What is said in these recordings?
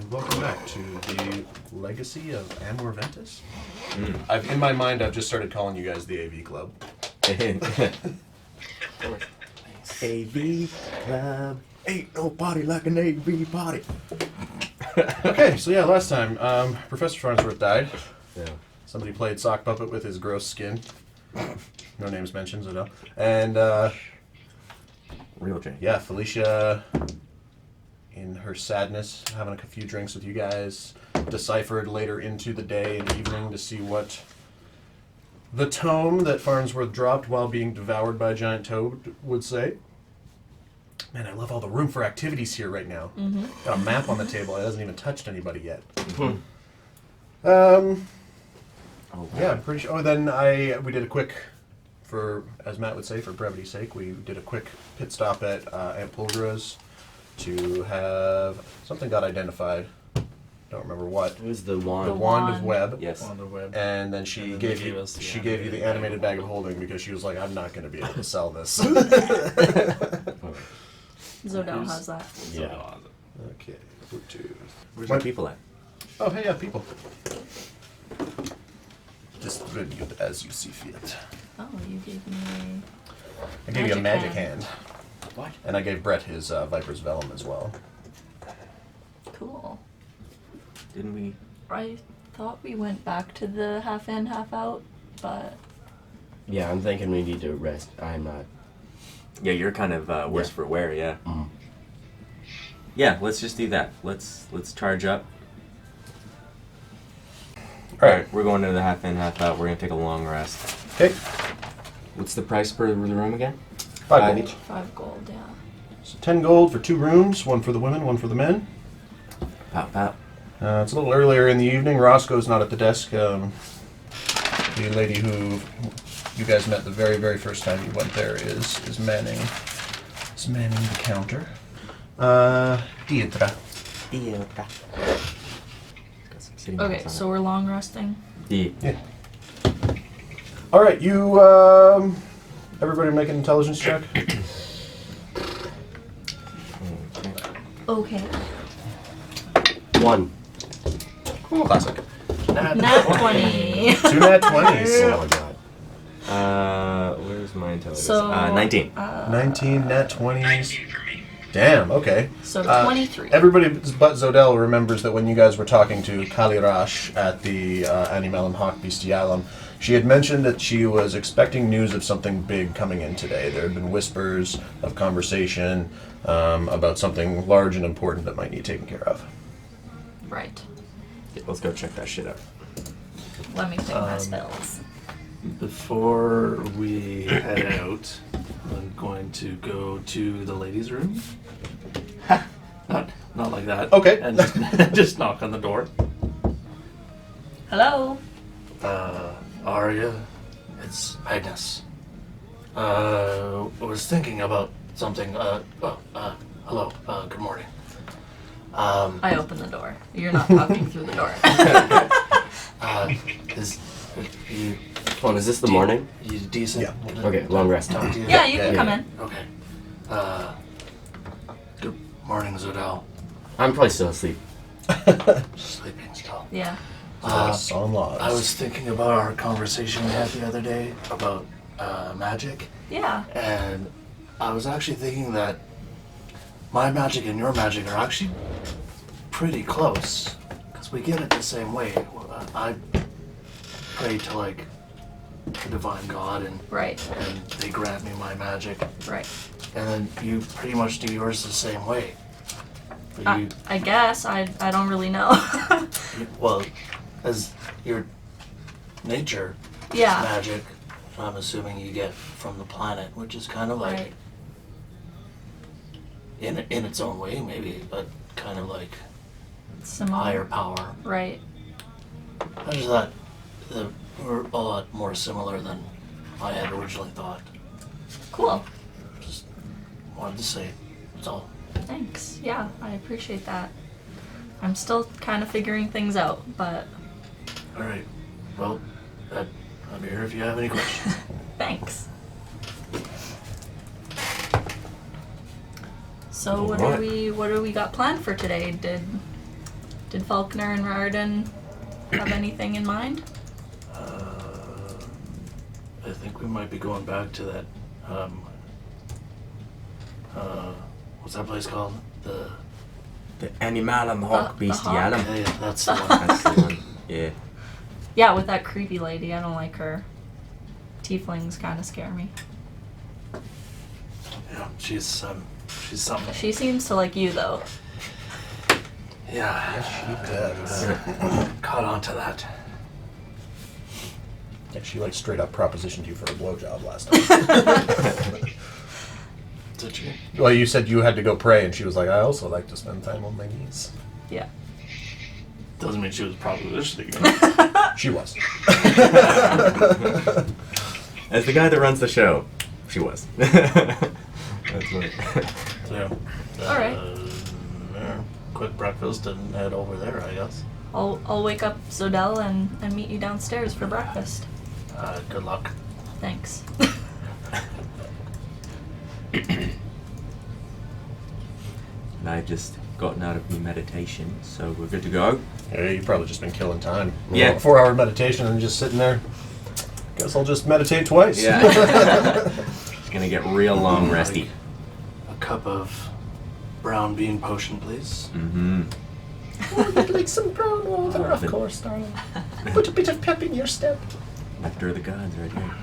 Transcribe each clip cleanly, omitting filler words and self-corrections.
And welcome back to the legacy of Amour Ventis. In my mind, I've just started calling you guys the AV Club. AV Club. Ain't no party like an AV party. Okay, so yeah, last time, Professor Farnsworth died. Yeah. Somebody played sock puppet with his gross skin. No names mentioned, Zodell. And, Real Jane. yeah, Felicia, in her sadness, having a few drinks with you guys, deciphered later into the day and evening to see what the tome that Farnsworth dropped while being devoured by a giant toad would say. Man, I love all the room for activities here right now. Mm-hmm. Got a map on the table. It hasn't even touched anybody yet. Mm-hmm. Yeah, I'm pretty sure. Oh, then we did a quick, as Matt would say, for brevity's sake, we did a quick pit stop at Aunt Pulgra's to have something got identified. Don't remember what. It was the wand. The wand of web. Yes. Wand of web. And then she gave you the animated bag of holding because she was like, I'm not going to be able to sell this. Zodell has that. Yeah. Okay. Bluetooth. Where's the people at? Oh, hey, yeah, people. Distribute as you see fit. Oh, you gave me I gave you a magic hand. What? And I gave Brett his Viper's Vellum as well. Cool. Didn't we? I thought we went back to the half in, half out, but... Yeah, I'm thinking we need to rest. I'm not. Yeah, you're kind of worse for wear, yeah. Mm. Yeah, let's just do that. Let's charge up. Alright. We're going to the half in, half out. We're going to take a long rest. Okay. What's the price per the room again? 5 gold. 5 gold, yeah. So 10 gold for 2 rooms, 1 for the women, 1 for the men. Pow, pow. It's a little earlier in the evening. Roscoe's not at the desk. The lady who you guys met the very, very first time you went there is manning the counter. Deirdre. Okay, so we're long resting. Yeah. All right, you. Everybody make an intelligence check. Okay. 1. Classic. Nat 20. 2 nat 20s. Oh my god. Where's my intelligence? So, 19. 19 nat 20s. Damn, okay. So 23. Everybody but Zodell remembers that when you guys were talking to Kalirash at the Animalum Hoc Bestialum, she had mentioned that she was expecting news of something big coming in today. There had been whispers of conversation about something large and important that might need taken care of. Right. Yeah, let's go check that shit out. Let me pick my spells. Before we head out, I'm going to go to the ladies' room. Not like that. Okay. And just knock on the door. Hello? Arya, it's Agnes. I was thinking about something. Hello. Good morning. I open the door. You're not talking through the door. Is this the morning? You decent? Yeah. Okay, long rest. Talk to you? Yeah, you can come in. Okay. Good morning, Zodell. I'm probably still asleep. Sleeping still. Yeah. On logs. I was thinking about our conversation we had the other day about magic, Yeah. and I was actually thinking that my magic and your magic are actually pretty close, because we get it the same way. I pray to, like, the divine god, and Right. they grant me my magic, Right. and then you pretty much do yours the same way. But you, I guess. I don't really know. well, as your nature Yeah. magic, I'm assuming you get from the planet, which is kind of like, Right. in its own way maybe, but kind of like Similar. higher power. Right. I just thought that we're a lot more similar than I had originally thought. Cool. Just wanted to say, that's all. Thanks. Yeah, I appreciate that. I'm still kind of figuring things out, but All right. Well, I'm here if you have any questions. thanks. So what do we got planned for today? Did Faulkner and Rarden have anything in mind? I think we might be going back to that, what's that place called? The Animalum Hoc The Hawk? Bestialum. Yeah, that's the one. That's the one. Yeah. Yeah, with that creepy lady. I don't like her. Tieflings kind of scare me. Yeah, she's something. She seems to like you, though. Yeah, She does. caught on to that. Yeah, she like straight up propositioned you for a blowjob last time. Did you? Well, you said you had to go pray, and she was like, "I also like to spend time on my knees." Yeah. Doesn't mean she was propositioning. She was. As the guy that runs the show, she was. That's what. Yeah. All right. Yeah. Quick breakfast and head over there, I guess. I'll wake up Zodell and meet you downstairs for breakfast. Good luck. Thanks. And I've just gotten out of my meditation, so we're good to go. Yeah, you've probably just been killing time. Yeah. 4-hour meditation and just sitting there. Guess I'll just meditate twice. Yeah. It's gonna get real long resty. A cup of brown bean potion, please. Mm-hmm. I'd like some brown water, of course, darling. Put a bit of pep in your step. Nectar of the gods right here.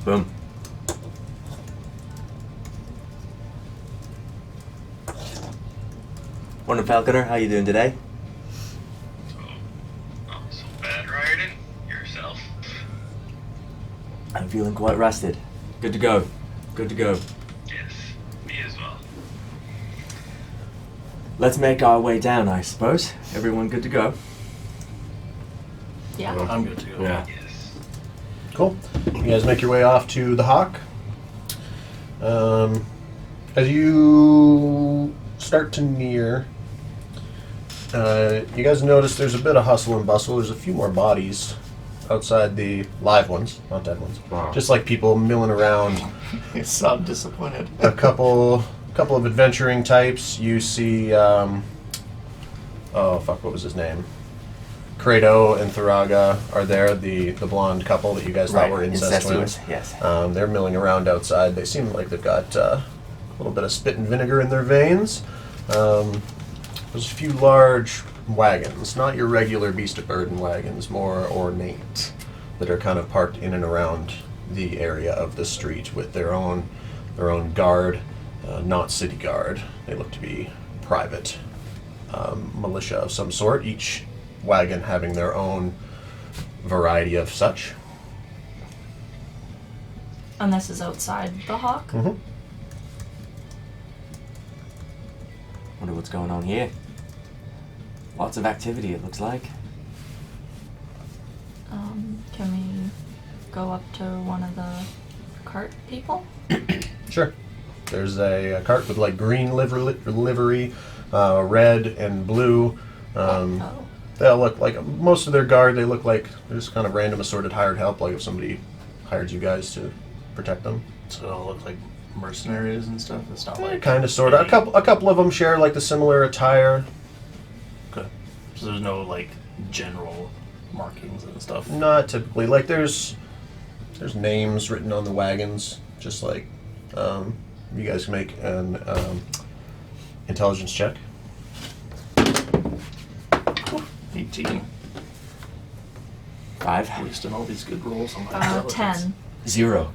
Boom. Morning, Falconer. How you doing today? Not so bad, Ryan. Yourself. I'm feeling quite rested. Good to go. Good to go. Yes, me as well. Let's make our way down, I suppose. Everyone good to go? Yeah. I'm good to go. Yeah. Yes. Cool. You guys make your way off to the Hawk. As you start to near, you guys notice there's a bit of hustle and bustle. There's a few more bodies outside the live ones, not dead ones. Wow. Just like people milling around. You sound disappointed. A couple of adventuring types. You see, oh fuck, what was his name? Credo and Tharaga are there, the blonde couple that you guys thought were incestuous. Yes. They're milling around outside. They seem like they've got a little bit of spit and vinegar in their veins. There's a few large wagons, not your regular beast of burden wagons, more ornate, that are kind of parked in and around the area of the street with their own guard, not city guard. They look to be private militia of some sort, each wagon having their own variety of such. And this is outside the Hawk? Mm-hmm. Wonder what's going on here. Lots of activity, it looks like. Can we go up to one of the cart people? Sure. There's a cart with like green livery, red and blue. Oh. They all look like, most of their guard, they look like they're just kind of random assorted hired help, like if somebody hired you guys to protect them. So it all looks like mercenaries and stuff. It's not like Kind of, sort of. A couple of them share like the similar attire. Okay. So there's no like general markings and stuff. Not typically. Like there's names written on the wagons, just like you guys can make an intelligence check. 18. 5. Wasting all these good rolls on my intelligence. 10. 0.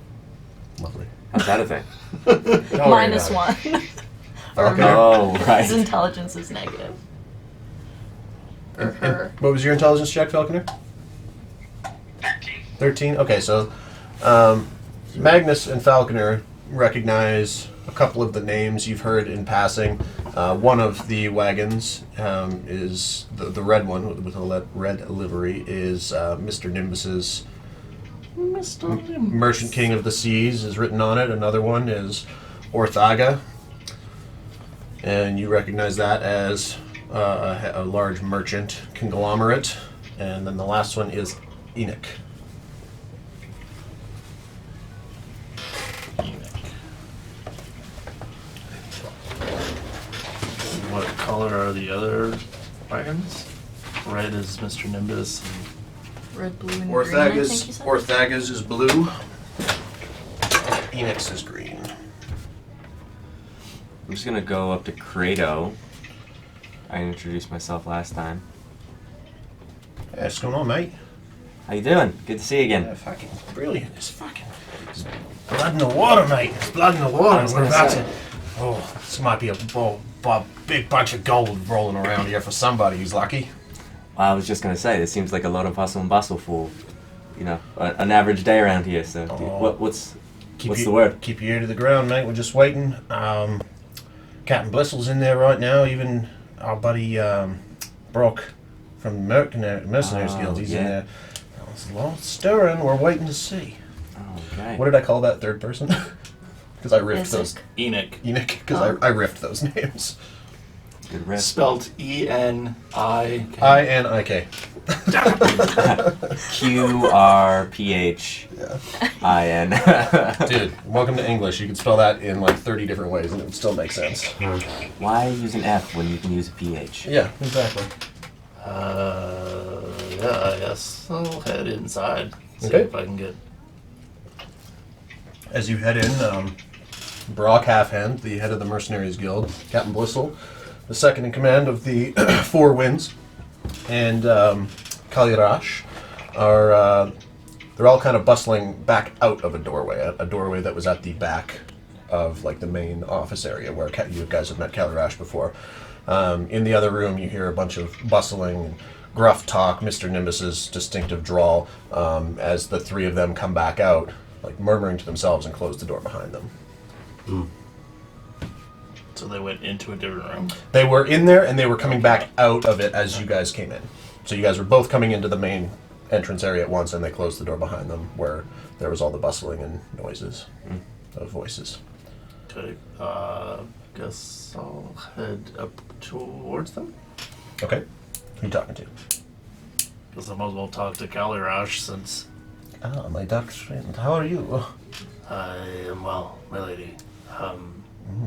Lovely. How's that a thing? Minus 1. Or Okay. Oh, right. his intelligence is negative. Or her. What was your intelligence check, Falconer? 13. 13? Okay, so Magnus and Falconer recognize a couple of the names you've heard in passing. One of the wagons is the red one with a red livery is Mr. Nimbus's Merchant King of the Seas is written on it. Another one is Orthaga, and you recognize that as a large merchant conglomerate. And then the last one is Enoch. What color are the other wagons? Red is Mr. Nimbus. And Red, blue, and green, I think you said? Orthagus is blue. Phoenix is green. I'm just gonna go up to Credo. I introduced myself last time. Hey, what's going on, mate? How you doing? Good to see you Yeah, again. fucking brilliant. It's blood in the water, mate. It's blood in the water. We're about to. Oh, this might be a big bunch of gold rolling around here for somebody who's lucky. I was just gonna say, this seems like a lot of hustle and bustle for, an average day around here. So, what's the word? Keep your ear to the ground, mate. We're just waiting. Captain Blissell's in there right now. Even our buddy Brock from the Mercenaries Guild, he's in there. There's a lot stirring. We're waiting to see. Okay. What did I call that third person? Because I riffed those. Enoch. Because I riffed those names. Good rest. Spelled E-N-I-K. I-N-I-K. Q-R-P-H-I-N. Dude, welcome to English. You could spell that in like 30 different ways and it would still make sense. Why use an F when you can use a PH? Yeah, exactly. Yeah, I guess I'll head inside. See Okay. if I can get... As you head in, Brock Halfhand, the head of the Mercenaries Guild, Captain Blissell, the second in command of the Four Winds, and Kalirash are they're all kind of bustling back out of a doorway that was at the back of like the main office area where you guys have met Kalirash before. In the other room, you hear a bunch of bustling and gruff talk, Mr. Nimbus's distinctive drawl, as the three of them come back out, like murmuring to themselves and close the door behind them. So they went into a different room. They were in there and they were coming back out of it as you guys came in. So you guys were both coming into the main entrance area at once and they closed the door behind them where there was all the bustling and noises of voices. Okay. Guess I'll head up towards them. Okay. Who you talking to? Guess I might as well talk to Kalirash since Ah, my dark friend. How are you? I am well, my lady.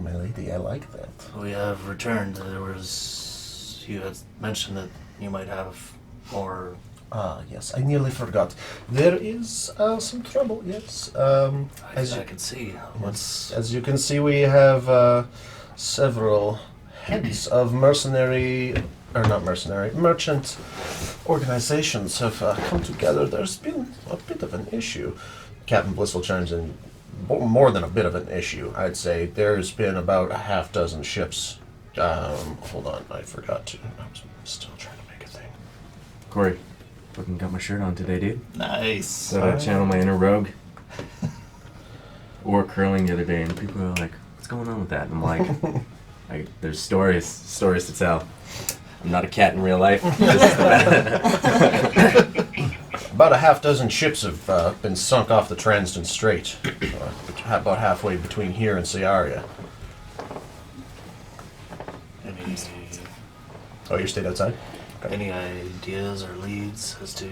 My lady, I like that. We have returned. You had mentioned that you might have more. Ah, yes, I nearly forgot. There is some trouble, yes. As I can see. As you can see, we have several heads of merchant organizations have come together. There's been a bit of an issue. Captain Blissell chimes in. More than a bit of an issue, I'd say. There's been about a half dozen ships. Hold on, I forgot to. I was still trying to make a thing. Corey, fucking got my shirt on today, dude. Nice. So I channel my inner rogue. Or curling the other day, and people are like, "What's going on with that?" And I'm like, "There's stories to tell. I'm not a cat in real life. This is the About a half dozen ships have been sunk off the Transden Strait, about halfway between here and Ciaria. Any Oh, you stayed outside? any ideas or leads as to?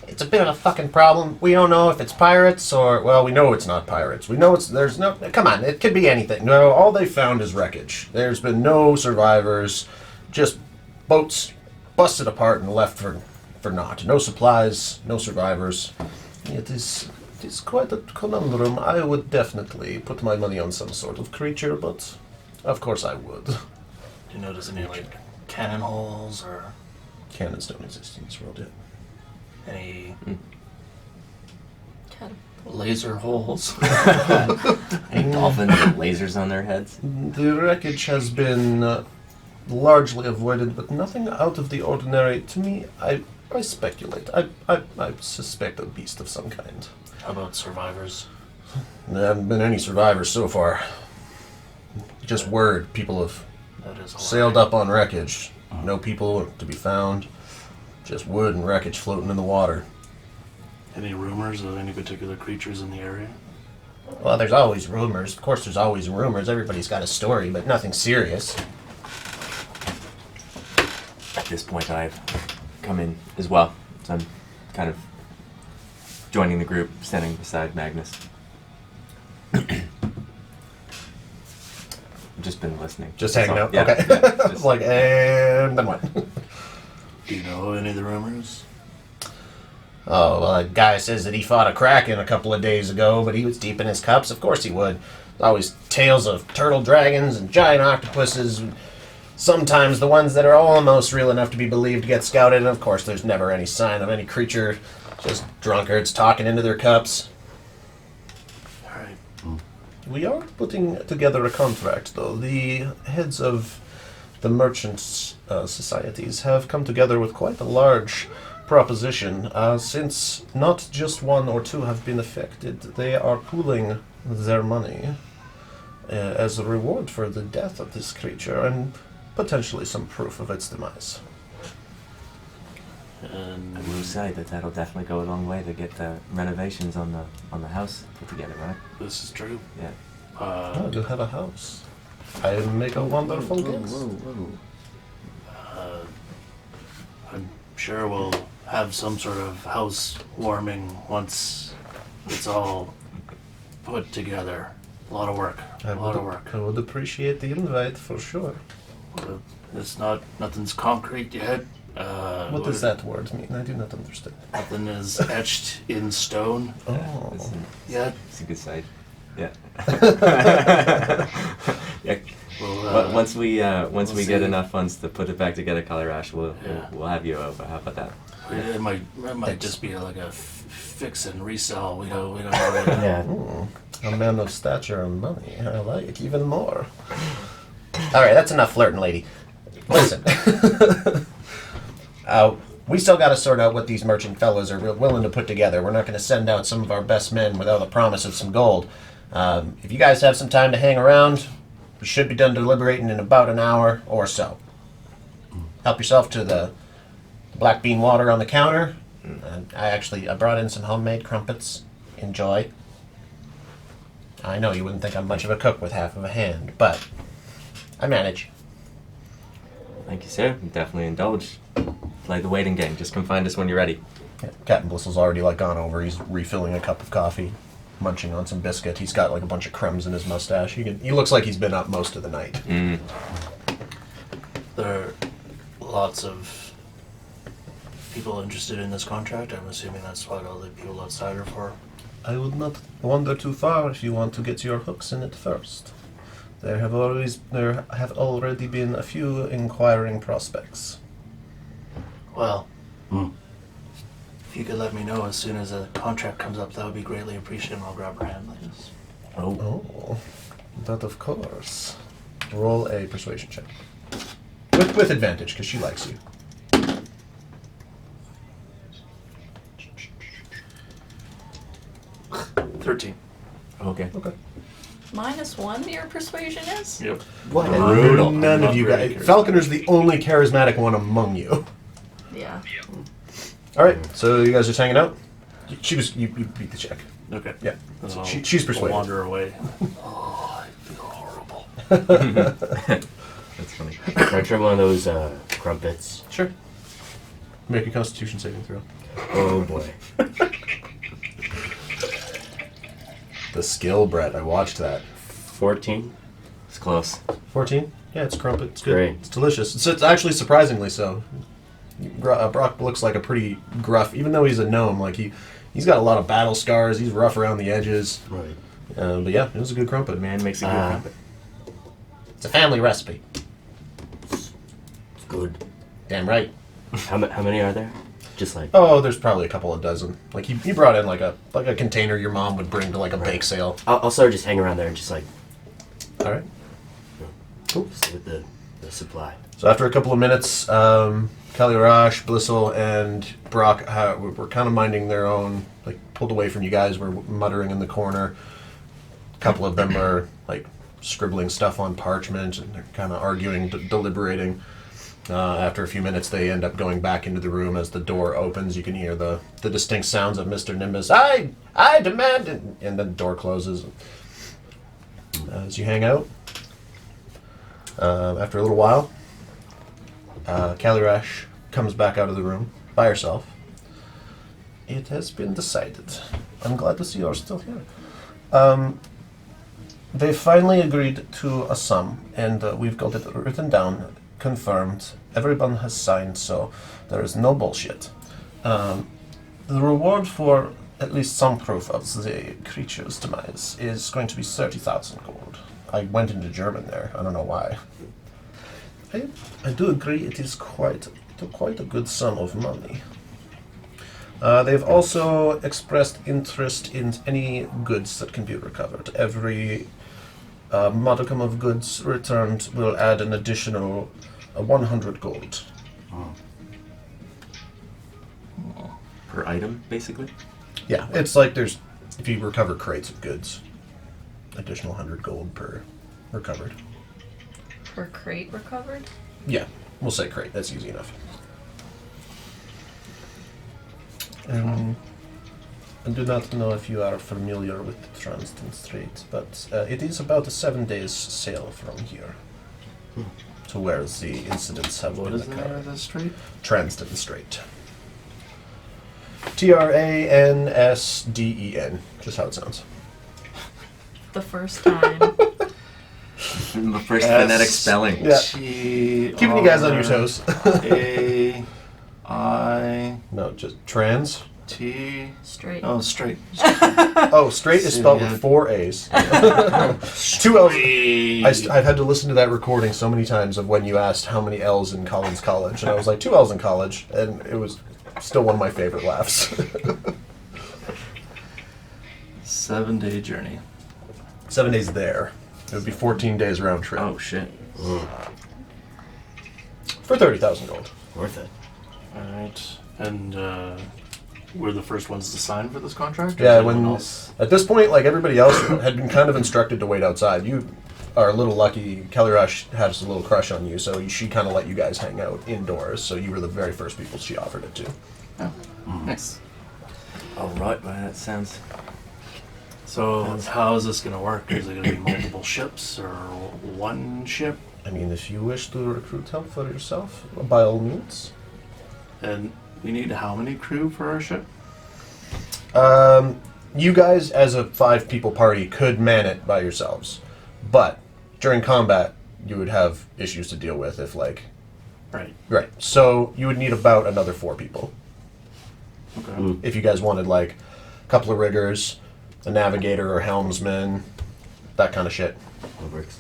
It's a bit of a fucking problem. We don't know if it's pirates or, well, we know it's not pirates. We know there's no, come on, it could be anything. No, all they found is wreckage. There's been no survivors, just boats busted apart and left for naught. No supplies, no survivors. It is quite a conundrum. I would definitely put my money on some sort of creature, but of course I would. Do you notice any cannon holes or Cannons don't exist in this world yet. any Catapult. laser holes? Any dolphins with lasers on their heads? The wreckage has been largely avoided, but nothing out of the ordinary. To me, I speculate. I suspect a beast of some kind. How about survivors? There haven't been any survivors so far. Just word. People have That is a sailed up on wreckage. No people to be found. Just wood and wreckage floating in the water. Any rumors of any particular creatures in the area? Well, there's always rumors. Of course, there's always rumors. Everybody's got a story, but nothing serious. At this point, I've come in as well, so I'm kind of joining the group, standing beside Magnus. I'm just been listening. Just That's hanging all. out? Yeah, Okay. yeah, It's just- like, and then what? Do you know any of the rumors? Oh, well, a guy says that he fought a kraken a couple of days ago, but he was deep in his cups. Of course he would. There's always tales of turtle dragons and giant octopuses. Sometimes the ones that are almost real enough to be believed get scouted, and of course there's never any sign of any creature. Just drunkards talking into their cups. Alright. We are putting together a contract, though. The heads of the merchants' societies have come together with quite a large proposition. Since not just one or two have been affected, they are pooling their money as a reward for the death of this creature and potentially some proof of its demise. And I will say that'll definitely go a long way to get the renovations on the house put together, right? this is true. Yeah. Oh, you have a house. I make a wonderful guess. I'm sure we'll have some sort of housewarming once it's all put together. A lot of work. A lot of work. I would appreciate the invite for sure. It's nothing's concrete yet. What does that word mean? I do not understand. Nothing is etched in stone Oh. yet. It's a good site. Yeah. Yeah. We'll, Once we we'll get see. enough funds to put it back together, Kalirash, Yeah. we'll have you over. How about that? it might just be like a fix and resell. We don't know. What Yeah. A man of stature and money. I like even more. All right, that's enough flirting, lady. Listen. We still got to sort out what these merchant fellows are willing to put together. We're not going to send out some of our best men without a promise of some gold. If you guys have some time to hang around, we should be done deliberating in about an hour or so. Help yourself to the black bean water on the counter. I brought in some homemade crumpets. Enjoy. I know you wouldn't think I'm much of a cook with half of a hand, but I manage. Thank you, sir. Definitely indulge. Play the waiting game. Just come find us when you're ready. Yeah, Captain Blissell's already gone over. He's refilling a cup of coffee, munching on some biscuit. He's got a bunch of crumbs in his mustache. He looks like he's been up most of the night. Mm. There are lots of people interested in this contract. I'm assuming that's what all the people outside are for. I would not wander too far if you want to get your hooks in it first. There have already been a few inquiring prospects. Well, if you could let me know as soon as a contract comes up, that would be greatly appreciated. I'll grab her hand like this. Oh, that of course. Roll a persuasion check. With advantage, because she likes you. $13. Okay. Okay. -1 your persuasion is? Yep. What? Brutal. None I'm of not you very guys. charismatic. Falconer's the only charismatic one among you. Yeah. All right, so you guys just hanging out. You beat the check. Okay. Yeah, Then so I'll she's persuaded. wander away. Oh, I feel horrible. That's funny. Can I try one of those crumpets? Sure. Make a Constitution saving throw. Oh boy. The skill, Brett. I watched that. 14. It's close. 14. Yeah, it's crumpet. It's good. Great. It's delicious. It's actually surprisingly so. Brock looks like a pretty gruff, even though he's a gnome. He's got a lot of battle scars. He's rough around the edges. Right. But yeah, it was a good crumpet. Man makes a good trumpet. It's a family recipe. It's good. Damn right. How many are there? Just like. Oh, there's probably a couple of dozen. He brought in like a container your mom would bring to a bake sale. I'll sort of just hang around there and just like. All right. Cool. Just with the supply. So after a couple of minutes, Kalirash, Blissel, and Brock were kind of minding their own, pulled away from you guys, were muttering in the corner. A couple of them are scribbling stuff on parchment, and they're kind of arguing, deliberating. After a few minutes, they end up going back into the room. As the door opens, you can hear the distinct sounds of Mr. Nimbus. I demand, and then the door closes. As you hang out, after a little while, Kalirash comes back out of the room by herself. It has been decided. I'm glad to see you're still here. They finally agreed to a sum, and we've got it written down, confirmed. Everyone has signed, so there is no bullshit. The reward for at least some proof of the creature's demise is going to be 30,000 gold. I went into German there. I don't know why. I do agree it is quite a good sum of money. They've also expressed interest in any goods that can be recovered. Every modicum of goods returned will add an additional 100 gold. Per item, basically. Yeah, it's like there's, if you recover crates of goods, additional 100 gold per recovered. Per crate recovered? Yeah, we'll say crate. That's easy enough. I do not know if you are familiar with the Transden Strait, but it is about a 7 days sail from here to where the incidents have What been is the name occurred. of this street? Transden Strait. Transden, just how it sounds. The first time. The first phonetic spelling. Yeah. T Keeping you guys on your toes. A I No, just trans. T. Straight. Oh, straight. Oh, straight is spelled with 4 A's. 2 L's. I've had to listen to that recording so many times of when you asked how many L's in Collins College, and I was like, 2 L's in college, and it was still one of my favorite laughs. 7-day journey. 7 days there. It would be 14 days round trip. Oh shit. For 30,000 gold. Worth it. Alright. And we're the first ones to sign for this contract? Or Yeah, is anyone when else? at this point, like everybody else had been kind of instructed to wait outside. You are a little lucky. Kelly Rush has a little crush on you, so she kind of let you guys hang out indoors. So you were the very first people she offered it to. Oh, nice. All right, well, that sounds. So how is this going to work? Is it going to be multiple ships or one ship? I mean, if you wish to recruit help for yourself, by all means. And we need how many crew for our ship? You guys, as a 5-people party, could man it by yourselves, but during combat, you would have issues to deal with if, like, Right. right. So you would need about another 4 people Okay. if you guys wanted, like, a couple of riggers, a navigator or helmsman, that kind of shit. That works.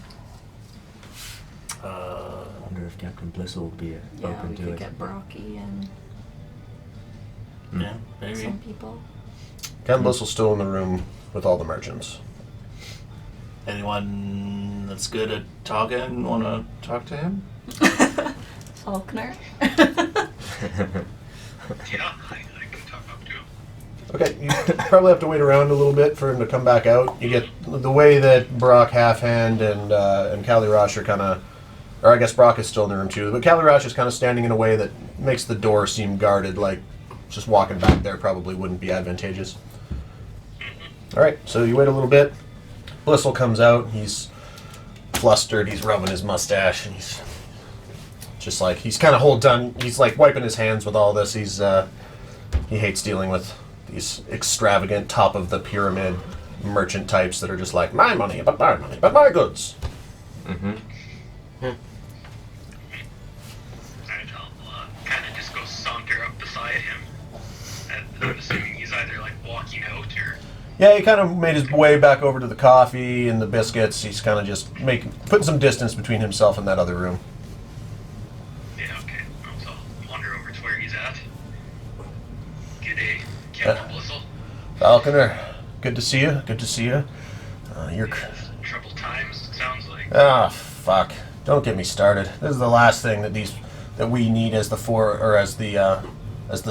I Uh, wonder if Captain Bliss will be Yeah, open we to could it. get Brocky and yeah, maybe. some people. Ken Bliss will still in the room with all the merchants. Anyone that's good at talking want to talk to him? Faulkner. Yeah, I can talk up to him. Okay, you probably have to wait around a little bit for him to come back out. You get the way that Brock, Halfhand, and Callie Rosh are kind of, or I guess Brock is still in the room too, but Callie Rosh is kind of standing in a way that makes the door seem guarded, like just walking back there probably wouldn't be advantageous. All right, so you wait a little bit. Blissel comes out. He's flustered. He's rubbing his mustache, and he's just like he's kind of done. He's like wiping his hands with all this. He hates dealing with these extravagant top of the pyramid merchant types that are just like my money, but my goods. Mm-hmm. I'll kind of just go saunter up beside him. And I'm assuming he's either like walking out or. Yeah, he kind of made his way back over to the coffee and the biscuits. He's kind of just putting some distance between himself and that other room. Yeah, okay. So I'll wander over to where he's at. G'day, Captain Blissel. Falconer, good to see you. Good to see you. You're. Troubled times, sounds like. Ah, fuck. Don't get me started. This is the last thing that we need as the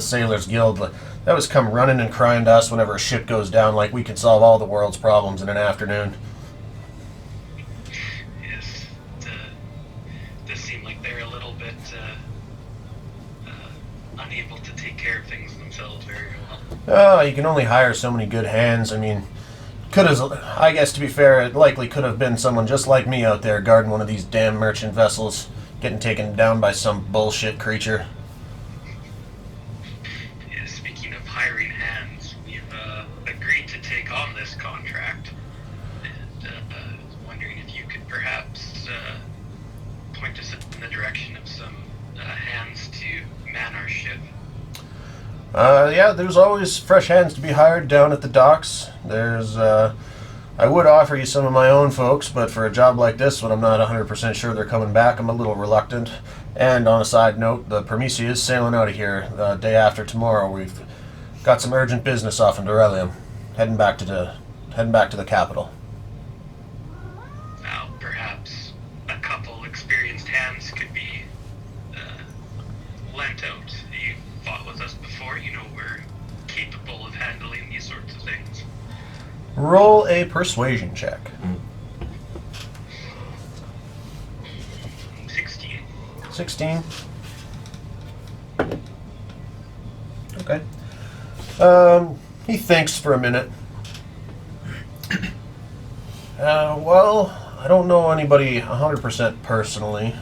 Sailors Guild. They always come running and crying to us whenever a ship goes down, like we can solve all the world's problems in an afternoon. Yes, it does seem like they're a little bit unable to take care of things themselves very well. Oh, you can only hire so many good hands. I mean, I guess to be fair, it likely could have been someone just like me out there guarding one of these damn merchant vessels, getting taken down by some bullshit creature. Yeah, speaking of hiring hands, we've agreed to take on this contract. And in the direction of some hands to man our ship. Yeah, there's always fresh hands to be hired down at the docks. I would offer you some of my own folks, but for a job like this, when I'm not 100% sure they're coming back, I'm a little reluctant. And on a side note, the Promisi is sailing out of here the day after tomorrow. We've got some urgent business off in Dorelium, heading back to the capital. Now, perhaps a couple experienced hands could be lent out. You fought with us before, you know we're capable of handling these sorts of things. Roll a persuasion check. 16. 16. Okay. He thinks for a minute. Well, I don't know anybody 100% personally,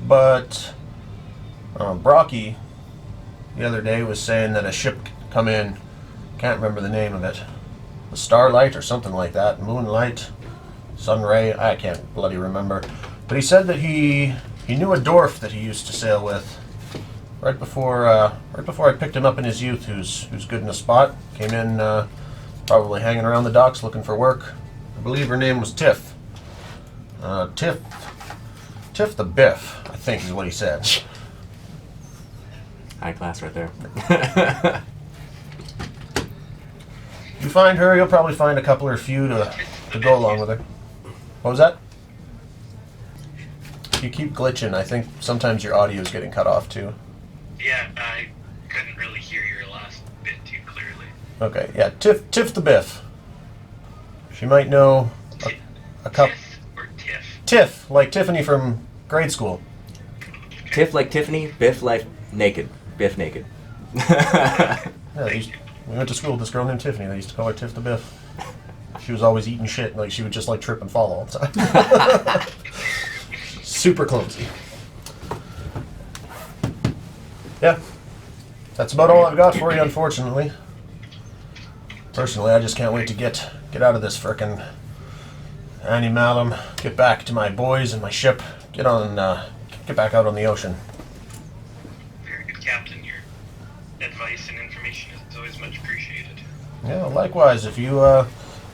but Brocky the other day was saying that a ship come in, can't remember the name of it, the Starlight or something like that, Moonlight, Sunray, I can't bloody remember. But he said that he knew a dwarf that he used to sail with right before I picked him up in his youth, who's good in a spot. Came in probably hanging around the docks looking for work. I believe her name was Tiff. Tiff the Biff, I think is what he said. High class right there. You find her, you'll probably find a couple or few to go along with her. What was that? You keep glitching. I think sometimes your audio is getting cut off too. Yeah, I couldn't really hear your last bit too clearly. Okay, yeah, Tiff the Biff. She might know a couple. Tiff or Tiff? Tiff, like Tiffany from grade school. Tiff like Tiffany, Biff like naked. Biff naked. Yeah, we went to school with this girl named Tiffany. They used to call her Tiff the Biff. She was always eating shit. Like she would just like trip and fall all the time. Super clumsy. Yeah, that's about all I've got for you, unfortunately. Personally, I just can't wait to get out of this frickin' animalum, get back to my boys and my ship, get back out on the ocean. Very good, Captain. Your advice and information is always much appreciated. Yeah, likewise. If you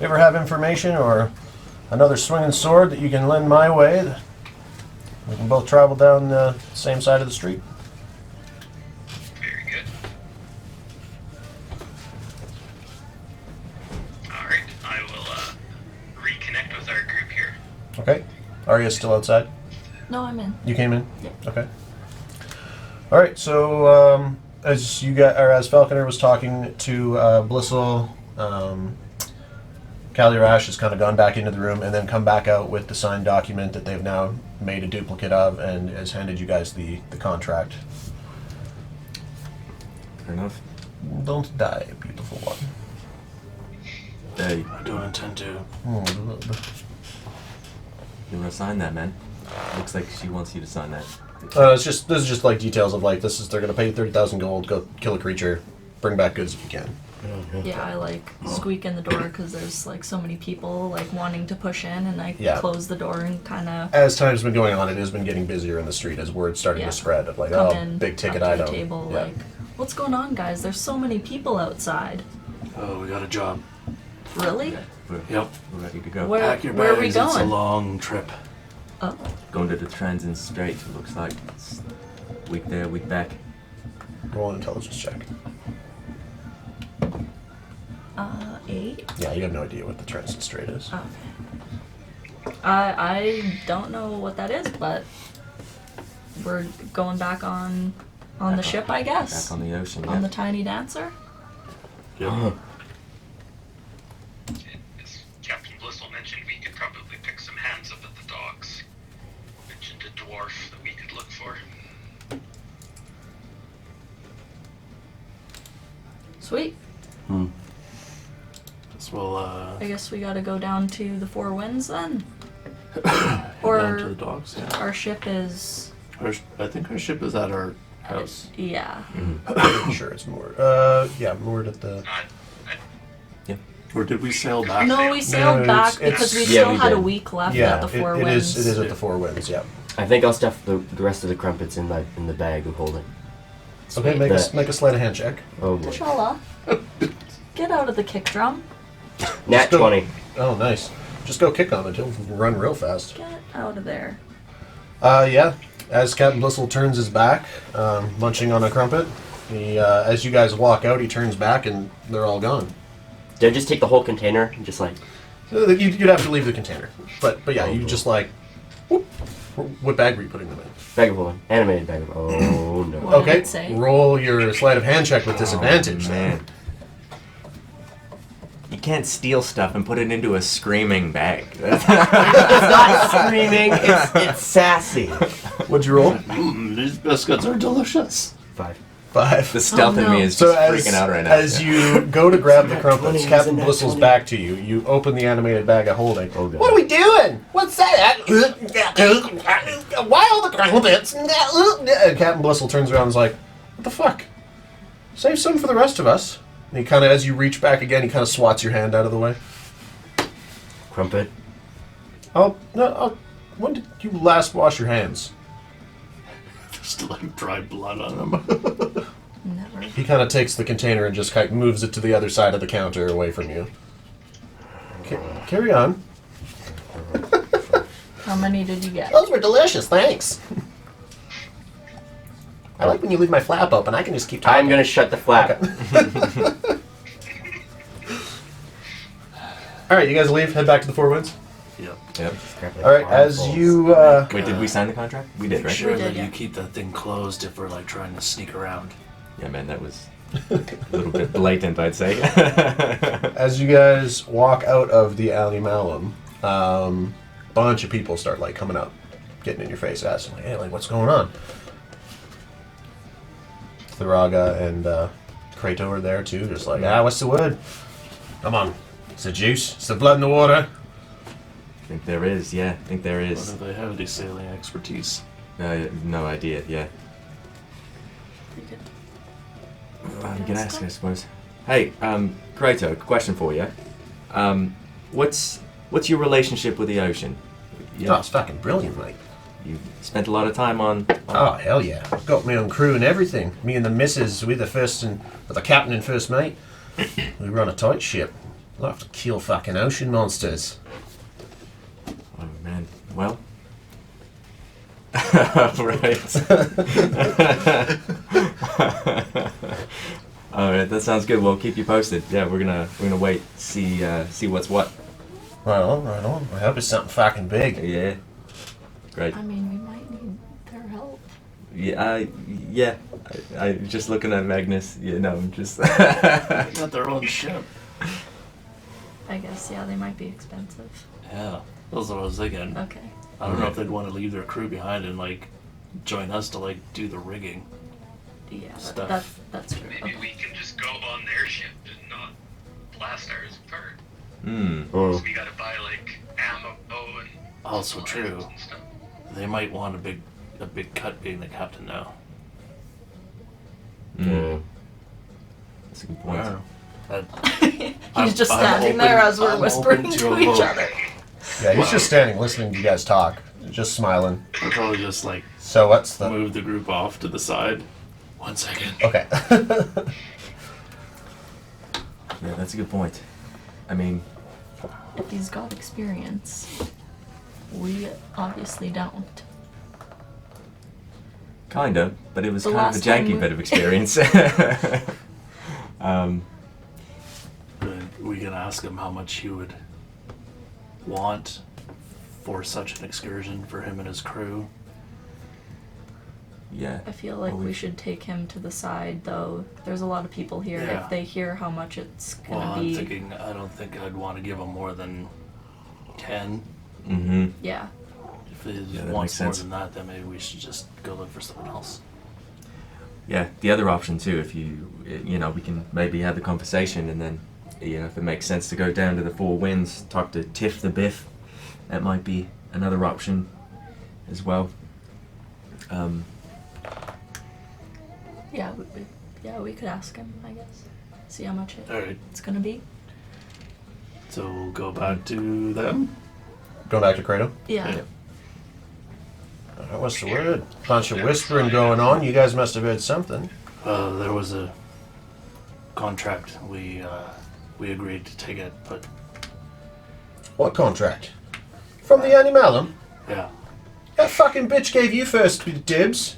ever have information or another swinging sword that you can lend my way, we can both travel down the same side of the street. Very good. Alright, I will reconnect with our group here. Okay. Arya's still outside? No, I'm in. You came in? Yeah. Okay. All right. So as Falconer was talking to Blissel, Calirash has kind of gone back into the room and then come back out with the signed document that they've now made a duplicate of and has handed you guys the contract. Fair enough. Don't die, beautiful one. Hey, I don't intend to. you want to sign that, man? Looks like she wants you to sign that. This is just like details of like they're gonna pay you 30,000 gold, go kill a creature, bring back goods if you can. Yeah, I like squeak in the door because there's like so many people like wanting to push in, and I Yeah. close the door and kind of As time's been going on, it has been getting busier in the street as word's starting Yeah. to spread of like, come oh, in big ticket up to item. the table Yeah. like, what's going on, guys? There's so many people outside. Oh, we got a job. Really? We're, Yep. we're ready to go. Where Pack your where are we bags. It's a going? long trip. Oh, Going to the Transin Strait, it looks like. It's week there, week back. Roll an intelligence check. 8. Yeah, you have no idea what the Transit Strait is. Okay. I don't know what that is, but we're going back on the Back ship, I guess. Back on the ocean, On yeah. the Tiny Dancer. Yep. As Captain Blissel mentioned, we could probably pick some hands up at the docks. Mentioned a dwarf that we could look for. Sweet. So we'll I guess we gotta go down to the Four Winds then. head Or down to the docks. Yeah. our ship is. I think our ship is at our house. Yeah. I'm sure it's moored. Yeah, moored at the. Or did we sail back? No, we sailed No, back it's- because we yeah, still we had a did. week left Yeah, at the Four it Winds. is at the Four Winds. Yeah. I think I'll stuff the rest of the crumpets in the bag of holding. Okay, make a sleight of hand check. Oh boy. T'Challa, get out of the kick drum. Nat go. 20. Oh, nice. Just go kick on it. He'll run real fast. Get out of there. Yeah. As Captain Blissel turns his back, munching on a crumpet, he, as you guys walk out, he turns back and they're all gone. Did I just take the whole container and just like... You'd have to leave the container. But yeah, you just like... Whoop. What bag were you putting them in? Bag of holding. Animated bag of... Oh no. What did Okay, it say? roll your sleight of hand check with disadvantage. Man. You can't steal stuff and put it into a screaming bag. It's not screaming, it's sassy. What'd you roll? These biscuits are delicious. 5. 5. The stealth in no. me is So just freaking out right now. as you go to grab the crumpets, 20s Captain and that Blissell's 20. back to you. You open the animated bag of holding. Oh, God. What are we doing? What's that? Why all the crumpets? And Captain Blissell turns around and is like, what the fuck? Save some for the rest of us. And he kind of, as you reach back again, he kind of swats your hand out of the way. Crumpet. When did you last wash your hands? There's still like dry blood on them. Never. He kind of takes the container and just kind of moves it to the other side of the counter away from you. Carry on. How many did you get? Those were delicious, thanks. I like when you leave my flap open. I can just keep talking. I'm gonna shut the flap. All right, you guys leave. Head back to the Four Winds. Yep. Yep. All right, as you Wait, did we sign the contract? We did, Make right? sure We did, that yeah. you keep that thing closed if we're like trying to sneak around. Yeah, man, that was a little bit blatant, I'd say. as you guys walk out of the Alley Malum, bunch of people start like coming up, getting in your face, asking like, "Hey, like, what's going on?" Tharaga and Kratos are there too, just like, what's the word? Come on, it's the juice, it's the blood in the water. I think there is, yeah. I think there What is. if they have any sailing expertise? No idea, yeah. You could- You can ask, I suppose. Hey, Kratos, question for you. What's your relationship with the ocean? Oh, it's fucking brilliant, mate. You spent a lot of time on Oh, hell yeah. Got my own crew and everything. Me and the missus, we're the captain and first mate. We run a tight ship. We'll have to kill fucking ocean monsters. Oh man, well. Right. Alright, that sounds good. We'll keep you posted. Yeah, we're gonna wait, see what's what. Right on. I hope it's something fucking big. Yeah. Great. I mean, we might need their help. Yeah, I just looking at Magnus, you know, I'm just They got their own ship. I guess, yeah, they might be expensive. Yeah, that's what I was thinking. Okay. I don't know if they'd want to leave their crew behind and like join us to like do the rigging. Yeah, Stuff. that's true. Maybe we can just go on their ship and not blast ours apart. Oh. So we gotta buy like ammo and Also supplies true. and stuff. They might want a big cut being the captain now. Yeah. That's a good point. He's just I'm standing there open- as we're I'm whispering open to to a each vote. other. Yeah, he's just standing listening to you guys talk, just smiling. We'll probably just like So what's the... move the group off to the side. 1 second. Okay. Yeah, that's a good point. I mean, If he's got experience, we obviously don't. kind of, but it was The kind of a last time janky we- bit of experience. But we can ask him how much he would want for such an excursion for him and his crew. Yeah. I feel like Well, we should take him to the side, though. There's a lot of people here. Yeah. If they hear how much it's Well, gonna I'm be, thinking I don't think I'd want to give him more than 10. Mm-hmm. yeah. If he Yeah, that wants makes more sense. than that, then maybe we should just go look for something else. Yeah, the other option too, if you know, we can maybe have the conversation and then, you know, if it makes sense to go down to the Four Winds, talk to Tiff the Biff, that might be another option as well. Yeah, we could ask him, I guess. See how much Alright, it's gonna be. so we'll go back to them. Going back to Kratos? Yeah. Yeah. What's the word? Bunch of whispering going on. You guys must have heard something. There was a contract. We agreed to take it, but What contract? From the Animalum? yeah. That fucking bitch gave you first dibs.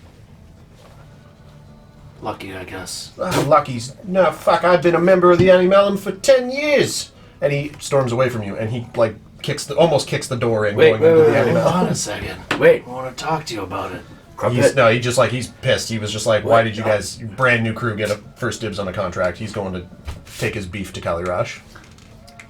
Lucky, I guess. Oh, Lucky's. No, fuck, I've been a member of the Animalum for 10 years. And he storms away from you, and he, like, almost kicks the door in, Wait, going wait, into the wait, Hold Animalum. on a second. Wait. I want to talk to you about it. He's pissed. He was just like, why did you guys, brand new crew, get a first dibs on a contract? He's going to take his beef to Kalirash.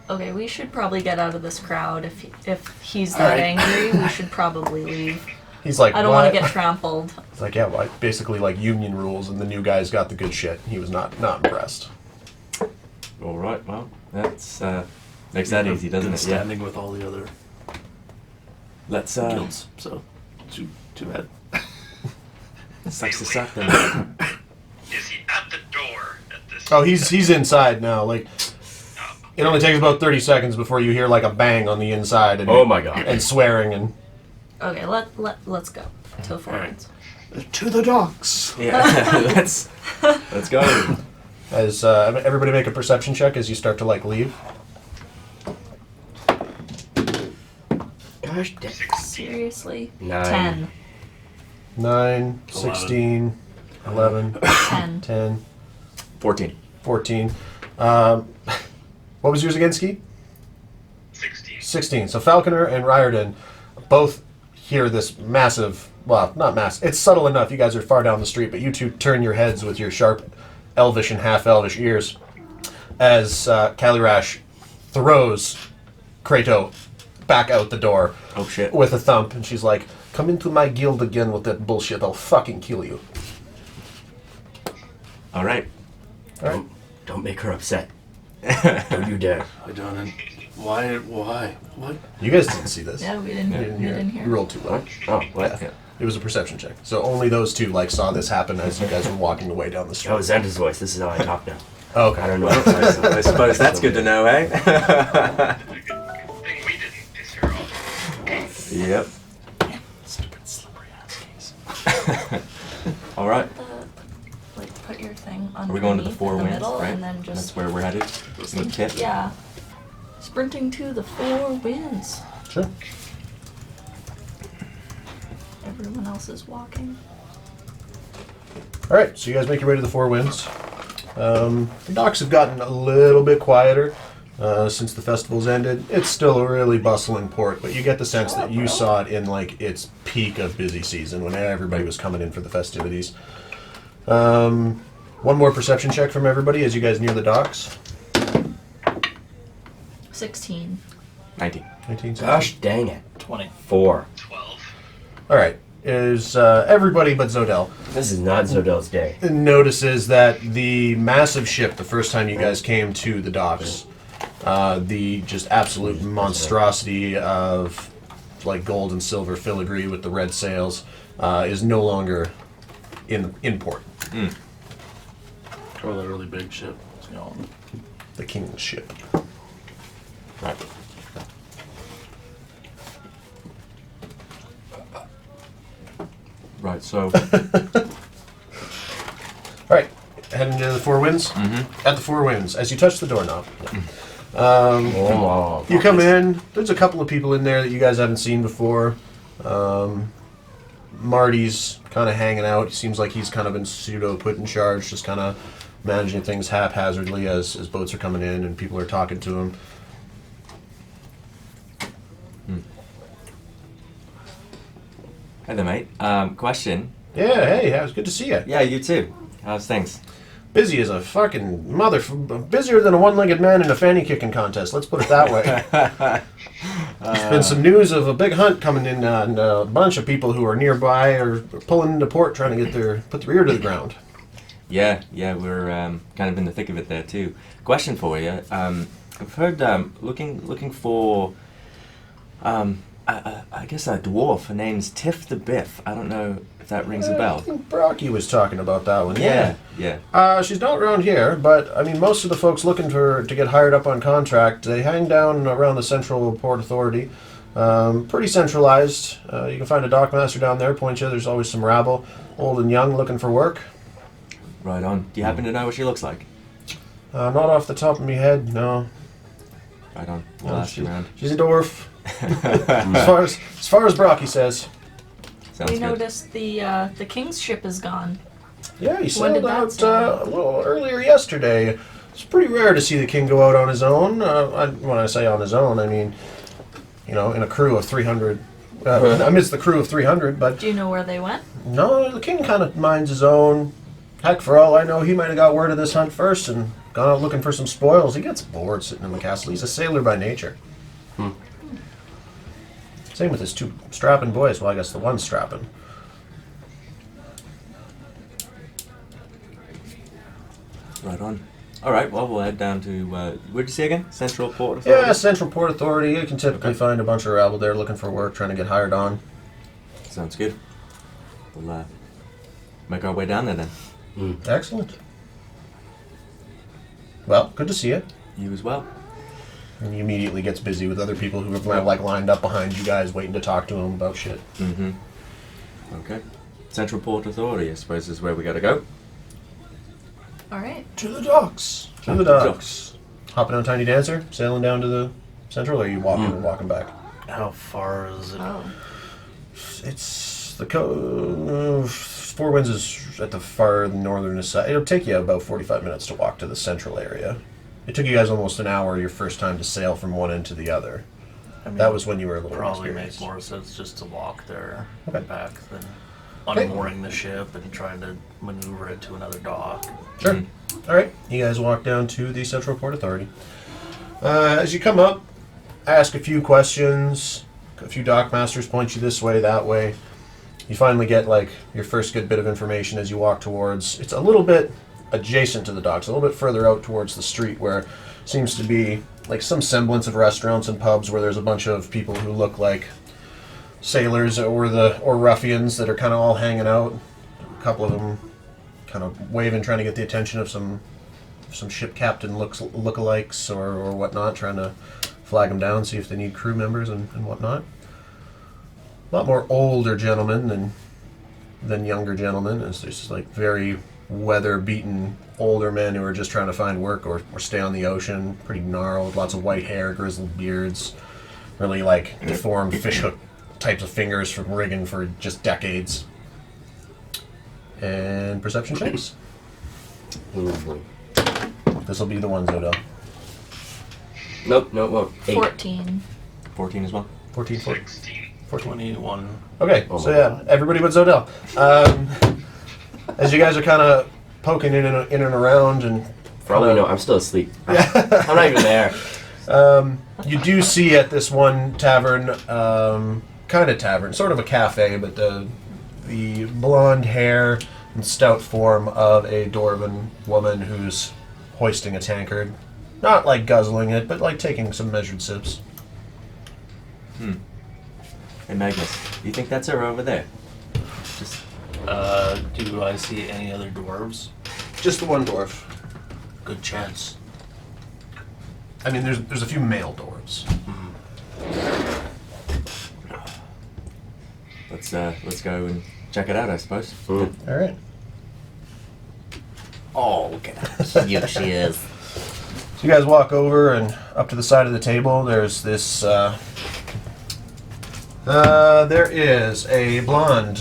Okay, we should probably get out of this crowd. If he's that angry, we should probably leave. He's like, I don't what? want to get trampled. It's like, yeah, well, basically like union rules, and the new guys got the good shit. He was not impressed. All right. Well, that's makes that easy, doesn't it? Yeah. Standing with all the other Let's guilds, so too bad. sucks to suck then. Is he at the door at this? Oh, he's inside now. Like, it only takes about 30 seconds before you hear like a bang on the inside, and Oh my god. and swearing and. Okay, let's go to the Four Winds. To the docks. Yeah. let's go. As everybody make a perception check as you start to like leave. Gosh damn. Seriously? 9. 10. 9, 16, 11, 10. 10, 14. 14. What was yours again, Ski? 16. 16. So Falconer and Riordan both hear this massive, well, not massive, it's subtle enough, you guys are far down the street, but you two turn your heads with your sharp elvish and half-elvish ears as Kalirash throws Kratos back out the door Oh shit. with a thump, and she's like, come into my guild again with that bullshit, I'll fucking kill you. All right. Don't make her upset. Don't you dare. I don't. Why? What? You guys didn't see this. Yeah, we didn't, You didn't we hear didn't it. hear. You rolled too low. Oh, what? Yeah. It was a perception check. So only those two like saw this happen as you guys were walking away down the street. Oh, Xander's voice. This is how I talk now. Oh, okay. I don't know. I suppose that's good to know, eh? Good thing we didn't piss her off. Yep. Stupid slippery ass keys. All right. Like, put your thing Are we going to the underneath Four in the Winds, middle, right? and then That's just where we're headed. With Kip. yeah, sprinting to the Four Winds. Sure. Everyone else is walking. All right, so you guys make your way to the Four Winds. The docks have gotten a little bit quieter since the festival's ended. It's still a really bustling port, but you get the sense that you saw it in like its peak of busy season when everybody was coming in for the festivities. One more perception check from everybody as you guys near the docks. 16. 19. 19 seconds. Gosh dang it. 20. 4. 12. All right. Is everybody but Zodel This is not Zodel's day. notices that the massive ship, the first time you guys came to the docks, the just absolute monstrosity of like gold and silver filigree with the red sails, is no longer in port. Or the really big ship. You know, The king's ship. Right. Right. So. All right, heading to the Four Winds. Mm-hmm. At the Four Winds, as you touch the doorknob, Oh, you come in. There's a couple of people in there that you guys haven't seen before. Marty's kind of hanging out. He seems like he's kind of been pseudo put in charge, just kind of managing things haphazardly as boats are coming in and people are talking to him. Hey there, mate. Question. Yeah, hey, it was good to see you. Yeah, you too. How's things? Busy as a fucking busier than a one-legged man in a fanny kicking contest. Let's put it that way. There's been some news of a big hunt coming in, and a bunch of people who are nearby are pulling into port, trying to put their ear to the ground. Yeah, we're kind of in the thick of it there too. Question for you. I've heard looking for I guess a dwarf. Her name's Tiff the Biff. I don't know if that rings a I bell. think Brocky was talking about that one. Yeah. She's not around here, but I mean, most of the folks looking to get hired up on contract, they hang down around the Central Port Authority. Pretty centralized. You can find a dockmaster down there, point you. There's always some rabble, old and young, looking for work. Right on. Do you happen to know what she looks like? Not off the top of my head, no. Right on. We'll No, ask you around. She's a dwarf. as far as Brocky says. Sounds We good. noticed the king's ship is gone. Yeah, he When sailed did that out sail? a little earlier yesterday. It's pretty rare to see the king go out on his own. When I say on his own, I mean, in a crew of 300. Amidst the crew of 300, but Do you know where they went? no, the king kind of minds his own. Heck, for all I know, he might have got word of this hunt first and gone out looking for some spoils. He gets bored sitting in the castle. He's a sailor by nature. Same with his two strapping boys. Well, I guess the one's strapping. Right on. All right. Well, we'll head down to where'd you say again? Central Port Authority. Yeah, Central Port Authority. You can typically find a bunch of rabble there looking for work, trying to get hired on. Sounds good. We'll make our way down there then. Excellent. Well, good to see you. You as well. And he immediately gets busy with other people who are lined up behind you guys, waiting to talk to him about shit. Mm-hmm. Okay. Central Port Authority, I suppose, is where we gotta go. All right. To the docks. To the docks. Hopping on Tiny Dancer, sailing down to the central, or are you walking back? How far is it? Oh. It's the Four Winds is at the far northern side. It'll take you about 45 minutes to walk to the central area. It took you guys almost an hour your first time to sail from one end to the other. I mean, That was when you were a little probably inexperienced. make more sense just to walk there Okay. and back than Okay. unmooring the ship and trying to maneuver it to another dock. Sure. All right. You guys walk down to the Central Port Authority. As you come up, ask a few questions. A few dockmasters point you this way, that way. You finally get your first good bit of information as you walk towards. It's a little bit adjacent to the docks, a little bit further out towards the street, where seems to be some semblance of restaurants and pubs where there's a bunch of people who look like sailors or ruffians that are kind of all hanging out. A couple of them kind of waving, trying to get the attention of some ship captain lookalikes or whatnot, trying to flag them down, see if they need crew members and whatnot. A lot more older gentlemen than younger gentlemen. There's just very weather-beaten older men who are just trying to find work or stay on the ocean. Pretty gnarled, lots of white hair, grizzled beards, really deformed fishhook types of fingers from rigging for just decades. And perception checks. This will be the one, Zodel. Nope, well, 8. 14. 14 as well. 14. 16. 21. Okay, Oh so my yeah, God. everybody but Zodel. As you guys are kind of poking in and around, and For all we know, I'm still asleep. I'm not even there. you do see at this one tavern, kind of tavern, sort of a cafe, but the blonde hair and stout form of a dwarven woman who's hoisting a tankard. Not guzzling it, but taking some measured sips. Hey Magnus, do you think that's her over there? Just Do I see any other dwarves? Just the one dwarf. Good chance. I mean, there's a few male dwarves. let's go and check it out, I suppose. All right. Oh, look at how cute she is. So you guys walk over and up to the side of the table. There's this. There is a blonde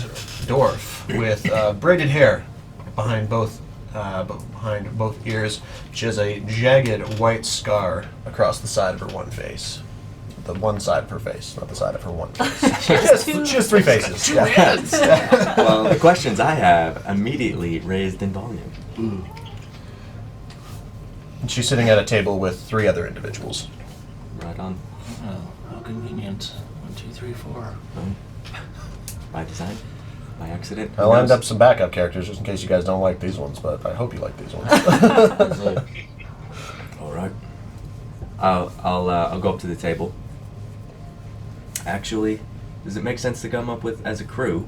dwarf with braided hair behind both ears. She has a jagged white scar across the side of her one face. The one side of her face, not the side of her one face. She has 3 faces. Yeah. Well, the questions I have immediately raised in volume. And she's sitting at a table with 3 other individuals. Right on. Oh, how convenient. 1, 2, 3, 4. By design? By accident? I Who lined knows? up some backup characters just in case you guys don't like these ones, but I hope you like these ones. All right. I'll go up to the table. Actually, does it make sense to come up with as a crew?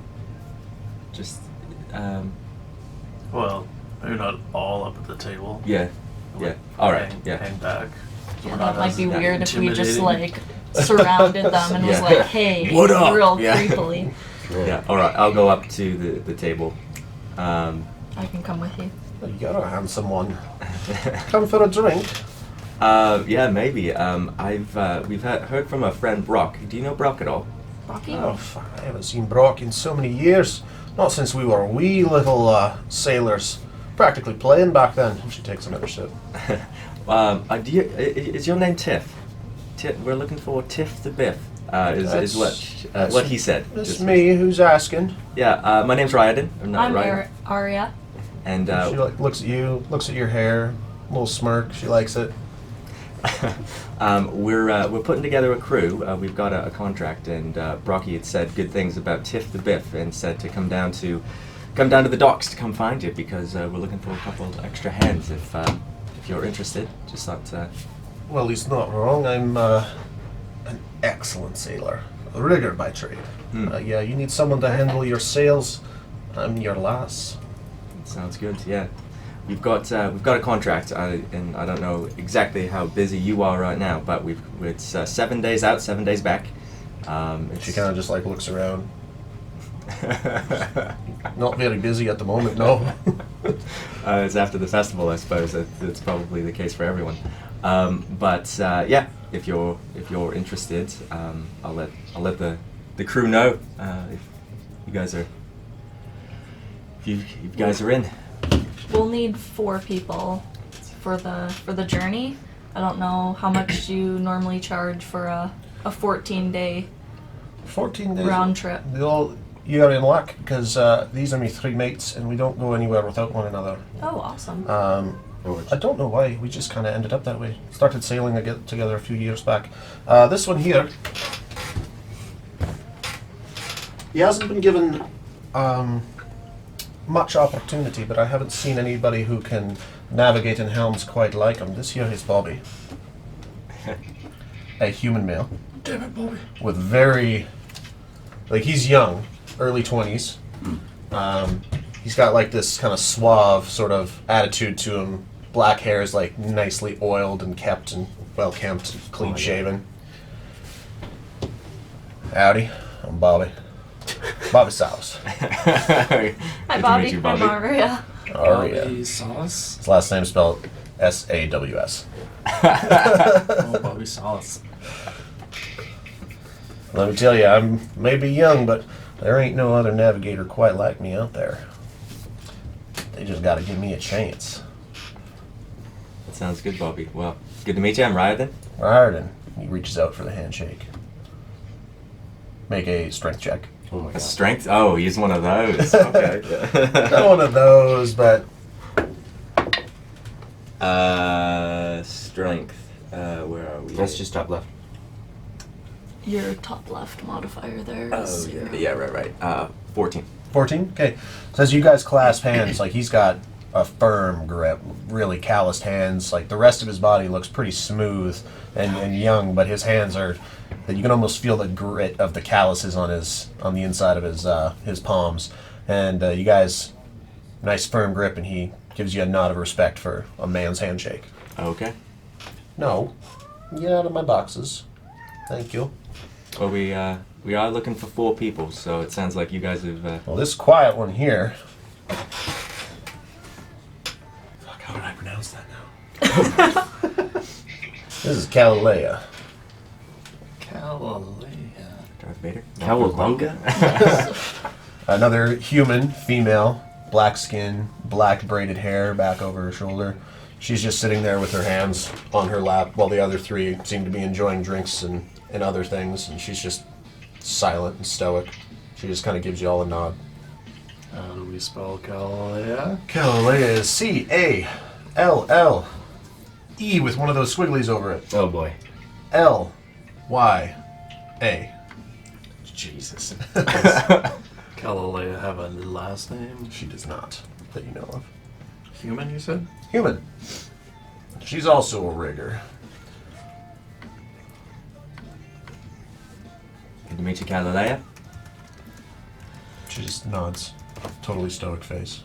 Just, Well, you're not all up at the table. yeah. All right. Hang, Yeah. Hang back. So Yeah, we're that not might as be weird if we just intimidating. surrounded them and was Yeah. like, "Hey," What up? real Yeah. creepily. Yeah. All right. I'll go up to the table. I can come with you. You got a handsome one. Come for a drink. Yeah, maybe. We've heard from a friend Brock. Do you know Brock at all? Rocky? Oh, fuck, I haven't seen Brock in so many years. Not since we were wee little sailors. Practically playing back then. She takes another sip. Is your name Tiff? We're looking for Tiff the Biff. Is That's- what he said. It's Just- me who's asking. Yeah. My name's Ryden. I'm Ryden. Aria. And She looks at you, looks at your hair, a little smirk. She likes it. we're putting together a crew. We've got a contract, and Brocky had said good things about Tiff the Biff, and said to come down to the docks to come find you because we're looking for a couple extra hands. If you're interested, just thought. Well, he's not wrong. I'm an excellent sailor, a rigger by trade. Yeah, you need someone to handle your sails. I'm your lass. Sounds good. Yeah, we've got a contract, and I don't know exactly how busy you are right now, but it's 7 days out, 7 days back. She kind of just like looks around. Not very busy at the moment, no. It's after the festival, I suppose. That's probably the case for everyone. But yeah, if you're interested, I'll let the crew know if you guys are. If you guys are in. We'll need 4 people for the journey. I don't know how much you normally charge for a 14-day 14 days. round trip. You're in luck because these are my 3 mates, and we don't go anywhere without one another. Oh, awesome. I don't know why. We just kind of ended up that way. Started sailing together a few years back. This one here, he hasn't been given much opportunity, but I haven't seen anybody who can navigate in helms quite like him. This here is Bobby, a human male. Damn it, Bobby. With very, like, he's young, early 20s. He's got like this kind of suave sort of attitude to him. Black hair is like nicely oiled and kept and well kempt, clean shaven. Howdy, I'm Bobby. Bobby Saus. Hi, Bobby. You, I'm Aria. Aria. Sauce. His last name is spelled S-A-W-S. Oh, Bobby Sauce. Let me tell you, I'm maybe young, but there ain't no other navigator quite like me out there. They just gotta give me a chance. That sounds good, Bobby. Well, good to meet you. I'm Ryden. Ryan, he reaches out for the handshake. Make a strength check. Oh my A god. strength? Oh, he's one of those. Okay. Not one of those, but Strength. Where are we? That's just top left. Your top left modifier there is Oh, zero. yeah, right. 14. 14? Okay. So as you guys clasp hands, like he's got a firm grip, really calloused hands. Like the rest of his body looks pretty smooth and young, but his hands are, you can almost feel the grit of the calluses on the inside of his palms. And you guys, nice firm grip, and he gives you a nod of respect for a man's handshake. Okay. No. Get out of my boxes. Thank you. Well, we are looking for 4 people, so it sounds like you guys have. Well, this quiet one here. Fuck, how did I pronounce that now? This is Galilea. Galilea. Darth Vader? Cowabunga? Another human, female, black skin, black braided hair back over her shoulder. She's just sitting there with her hands on her lap while the other 3 seem to be enjoying drinks and other things, and she's just silent and stoic. She just kind of gives you all a nod. How do we spell Galilea? Galilea is C-A-L-L-E with one of those squigglies over it. Oh boy. L-Y-A. Jesus. Galilea have a last name? She does not, that you know of. Human, you said? Human. She's also a rigger. Good to meet you, Galilea. She just nods. Totally stoic face.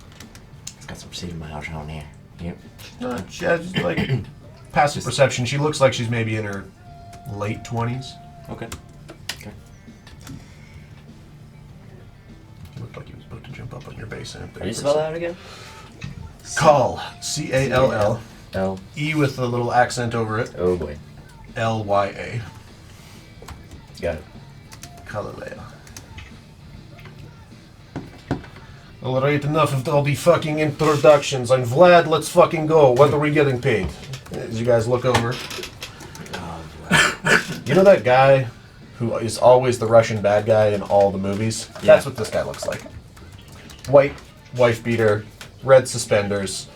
It's got some cedar miles on here. Yep. She has like passive perception. She looks like she's maybe in her late 20s. Okay. Okay. He looked like he was about to jump up on your base. And How do you spell that again? Call. C-A-L-L. L. E with a little accent over it. Oh boy. L-Y-A. Got it. Kalalea. Alright, enough of all the fucking introductions. I'm Vlad, let's fucking go. What are we getting paid? As you guys look over. You know that guy who is always the Russian bad guy in all the movies? Yeah. That's what this guy looks like. White, wife beater, red suspenders.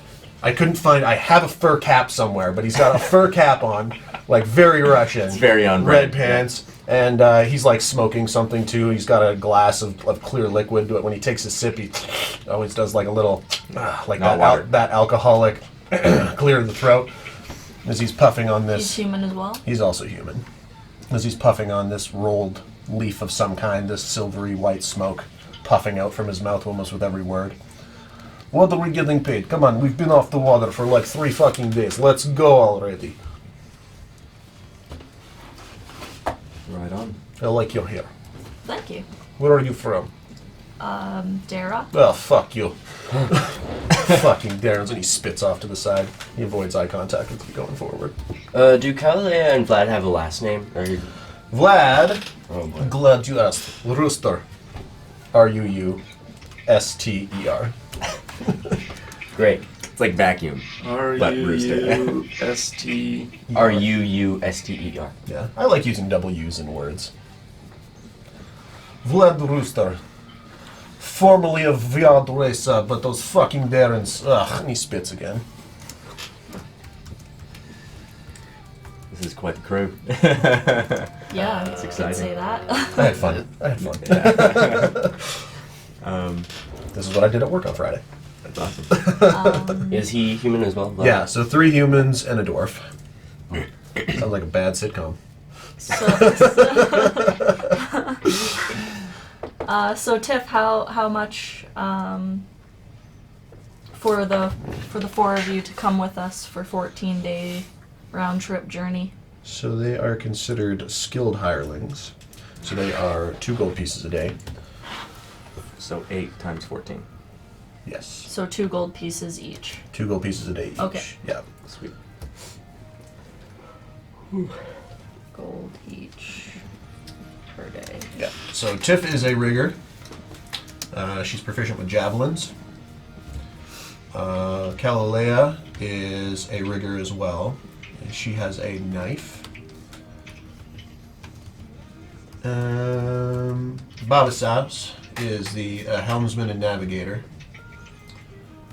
I have a fur cap somewhere, but he's got a fur cap on, like very Russian. It's very on red brand, pants. And he's like smoking something too. He's got a glass of clear liquid. When he takes a sip, he always does like a little, like Not water. that alcoholic clear in the throat. As he's puffing on this. He's human as well. He's also human. As he's puffing on this rolled leaf of some kind, this silvery white smoke puffing out from his mouth almost with every word. What are we getting paid? Come on, we've been off the water for like 3 fucking days. Let's go already. Right on. I like your hair. Thank you. Where are you from? Dara. Well, fuck you. Fucking Darren's, and he spits off to the side. He avoids eye contact with you going forward. Do Kalalea and Vlad have a last name? Or Vlad, oh boy. glad you asked. Rooster. R-U-U-S-T-E-R. Great. It's like vacuum. R-U-U-S-T... R-U-U-S-T-E-R. Yeah, I like using double U's in words. Vlad Rooster. Formerly of Vyad Resa, but those fucking Darrens. Ugh, and he spits again. This is quite the crew. Yeah, It's you exciting. could say that. I had fun. This is what I did at work on Friday. That's awesome. Is he human as well? Vlad? Yeah, so 3 humans and a dwarf. Sounds like a bad sitcom. So Tiff, how much for the 4 of you to come with us for 14-day round trip journey? So they are considered skilled hirelings. So they are 2 gold pieces a day. So 8 times 14. Yes. So 2 gold pieces each. 2 gold pieces a day each. Okay. Yeah. Sweet. Gold each per day. Yeah. So Tiff is a rigger. She's proficient with javelins. Kalalea is a rigger as well. And she has a knife. Babasabs is the helmsman and navigator.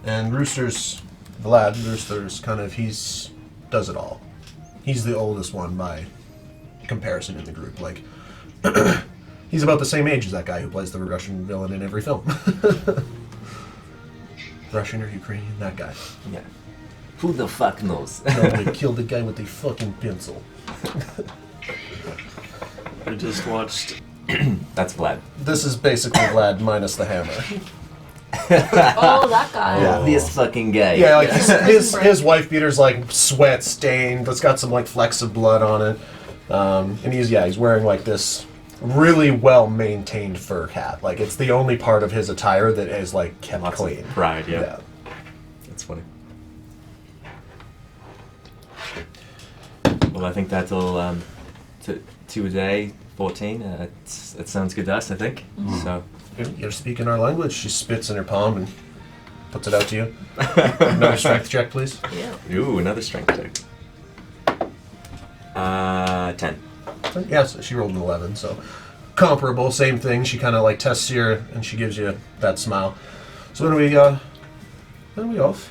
And Rooster's kind of, does it all. He's the oldest one by comparison in the group. Like, he's about the same age as that guy who plays the Russian villain in every film. Russian or Ukrainian, that guy. Yeah. Who the fuck knows? No, they killed the guy with the fucking pencil. I just watched... That's Vlad. This is basically Vlad minus the hammer. Oh, that guy. Yeah. This fucking guy. Yeah, like his wife beater's like sweat stained. It's got some like flecks of blood on it. And he's wearing like this really well maintained fur cap. Like it's the only part of his attire that is like kept Lots clean. of pride, yeah. That's funny. Well, I think that'll 2 a day, 14. It sounds good to us, I think. So You're speaking our language. She spits in her palm and puts it out to you. Another strength check, please. Yeah. ooh, another strength check. 10. Yeah, so she rolled an 11, so comparable, same thing. She kind of like tests you and she gives you that smile. So when are we off?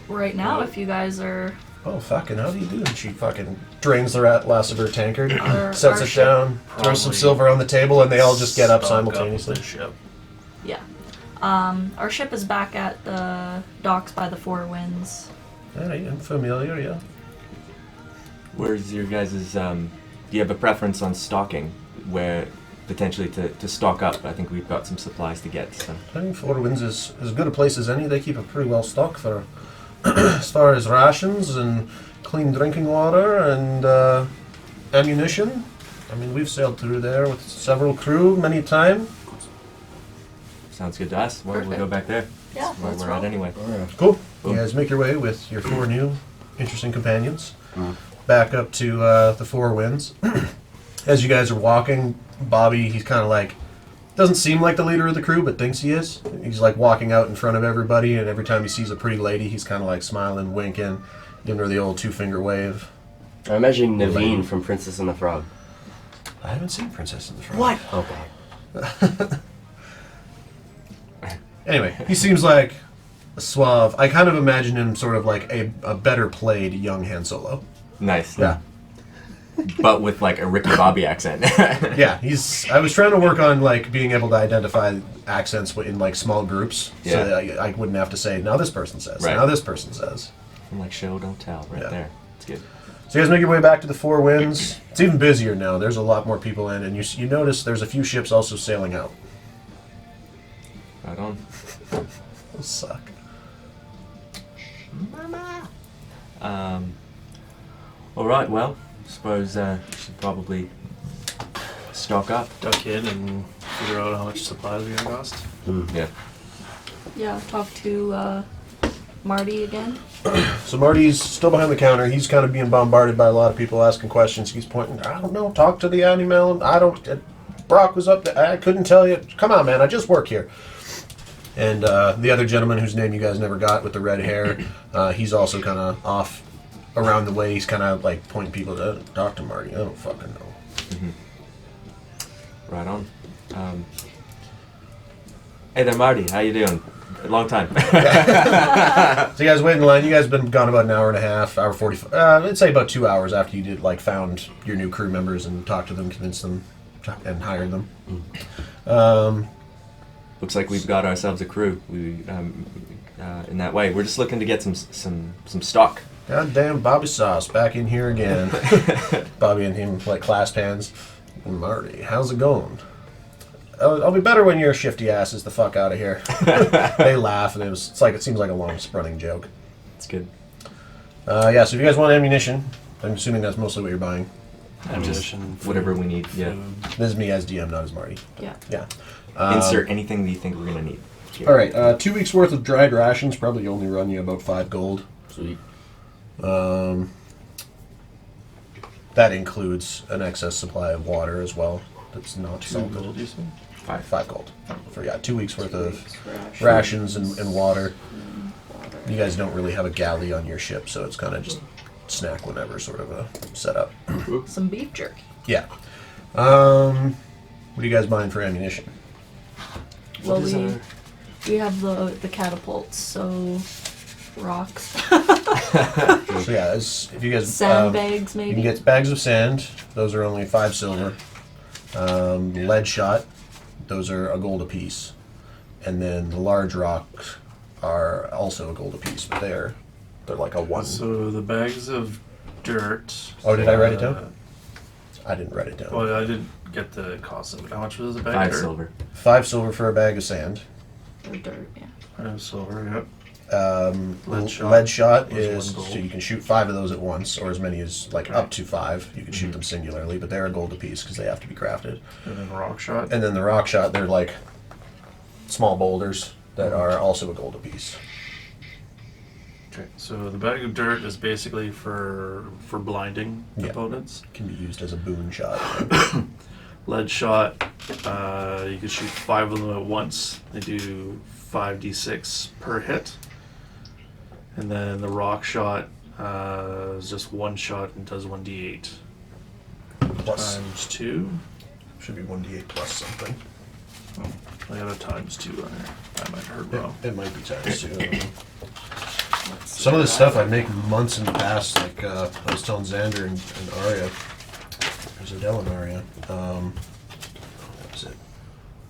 Right now, if you guys are... Oh, fucking, how do you do? And she fucking drains the last of her tankard, sets our it ship down, throws some probably silver on the table, and they all just get up stock simultaneously. the ship. Yeah. Our ship is back at the docks by the Four Winds. Alright, I'm familiar, yeah. Where's your guys', do you have a preference on stocking? Where potentially to stock up? I think we've got some supplies to get. So. I think Four Winds is as good a place as any. They keep it pretty well stocked for as far as rations and clean drinking water and ammunition. I mean, we've sailed through there with several crew many a time. Sounds good to us. Well, we'll go Perfect. back there. Yeah, That's where let's we're at roll. anyway. Cool. Cool. You guys make your way with your 4 new interesting companions Mm. back up to the Four Winds. As you guys are walking, Bobby, he's kind of like, doesn't seem like the leader of the crew, but thinks he is. He's like walking out in front of everybody, and every time he sees a pretty lady, he's kind of like smiling, winking, giving her the old 2-finger wave. I imagine Naveen from Princess and the Frog. I haven't seen Princess in the Frog. What? Okay. Anyway, he seems like a suave. I kind of imagine him sort of like a better played young Han Solo. Nice. Yeah. But with like a Ricky Bobby accent. Yeah, I was trying to work on like being able to identify accents in like small groups, Yeah. so that I wouldn't have to say now this person says, Right. now this person says. I'm like, show, don't tell, right Yeah. there. It's good. So you guys make your way back to the Four Winds. It's even busier now. There's a lot more people in, and you notice there's a few ships also sailing out. Right on. Those suck. All right. Well, suppose should probably stock up. Duck in and figure out how much supplies are gonna cost. Yeah. Yeah, talk to Marty again. So Marty's still behind the counter. He's kind of being bombarded by a lot of people asking questions. He's pointing, I don't know, talk to the animal. I don't, Brock was up there. I couldn't tell you. Come on, man, I just work here. And the other gentleman whose name you guys never got with the red hair, he's also kind of off around the way. He's kind of like pointing people to talk to Marty. I don't fucking know. Right on. Hey there, Marty. How you doing? Long time. So you guys wait in line. You guys have been gone about an hour and a half, hour 45. I'd say about 2 hours after you did like found your new crew members and talked to them, convinced them, and hired them. Looks like we've got ourselves a crew. We in that way. We're just looking to get some stock. Goddamn Bobby Sauce back in here again. Bobby and him like clasp hands. Marty, how's it going? I'll be better when your shifty ass is the fuck out of here. They laugh, and it seems like a long running joke. It's good. Yeah. So if you guys want ammunition, I'm assuming that's mostly what you're buying. Ammunition, Just whatever we need. Yeah. food. This is me as DM, not as Marty. Yeah. Yeah. Insert anything that you think we're gonna need. Here. All right. 2 weeks worth of dried rations probably only run you about 5 gold. Sweet. That includes an excess supply of water as well. That's not 2 salted. gold, you said? 5 gold for 2 weeks worth of rations and water. You guys don't really have a galley on your ship, so it's kind of just snack whenever sort of a setup. Some beef jerky. Yeah. What are you guys buying for ammunition? Well, is our- we have the catapults, so rocks, So yeah, if you guys sandbags you maybe. can get bags of sand. Those are only 5 silver. Lead shot. Those are a gold apiece. And then the large rocks are also a gold apiece, but they're like a 1. So the bags of dirt. Oh, did I write it down? I didn't write it down. Well, I didn't get the cost of it. How much was the bag? 5 of dirt? silver. 5 silver for a bag of sand. Or dirt, yeah. 5 silver. Yep. Lead Lead shot was is 1 gold. so you can shoot 5 of those at once, or as many as like up to 5. You can shoot them singularly, but they're a gold apiece because they have to be crafted. And then rock shot. And then the rock shot, they're like small boulders that are also a gold apiece. Okay. So the bag of dirt is basically for blinding Yeah. opponents. Can be used as a boon shot. Lead shot. You can shoot 5 of them at once. They do 5d6 per hit. And then the rock shot is just 1 shot and does 1d8 Plus, times 2. should be 1d8 plus something. I got a times 2 on there. I might have heard wrong. It might be times 2. I don't know. Some of this stuff I'd make months in the past, like I was telling Xander and Arya, there's Adele and Arya. What was it?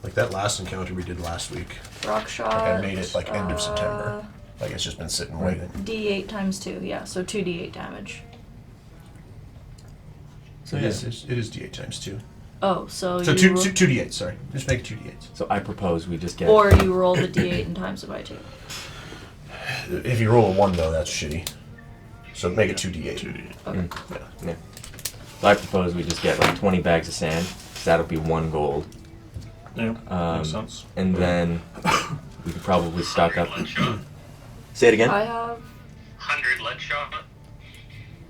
Like that last encounter we did last week. Rock shot. Like I made it like end of September. Like it's just been sitting waiting. D8 times 2, yeah, so 2d8 damage. So It yeah. is D8 times 2. Oh, so So you 2d8, sorry. Just make it 2d8s. So I propose we just get. or you roll the d8 and times it by 2. If you roll a 1 though, that's shitty. So make it 2d8. 2d8. Okay. Yeah. So I propose we just get like 20 bags of sand. So that'll be 1 gold. Yeah, makes sense. And then we could probably stock up. 100 lead shot. Say it again. I have 100 lead shot.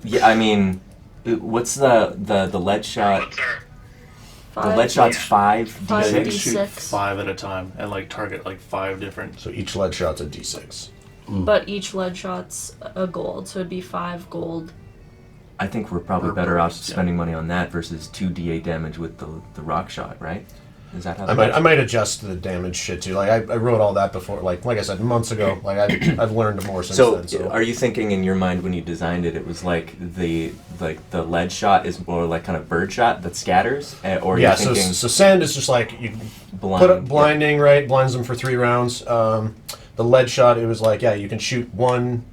Yeah, I mean, what's the lead shot? What's our... five. The lead shot's Yeah. 5 Five d6. D6. Shoot 5 at a time and like target like 5 different. So each lead shot's a d6. But each lead shot's a gold, so it'd be 5 gold. I think we're probably Per better off burst, yeah. spending money on that versus 2 d8 damage with the rock shot, right? Is that how I that might works? I might adjust the damage shit too. Like I wrote all that before. Like I said months ago. Like I've learned more since So, then. So are you thinking in your mind when you designed it, it was like the lead shot is more like kind of bird shot that scatters, or yeah. you're So thinking sand is just like you blind? put up blinding, right? Blinds them for 3 rounds. The lead shot, it was like you can shoot 1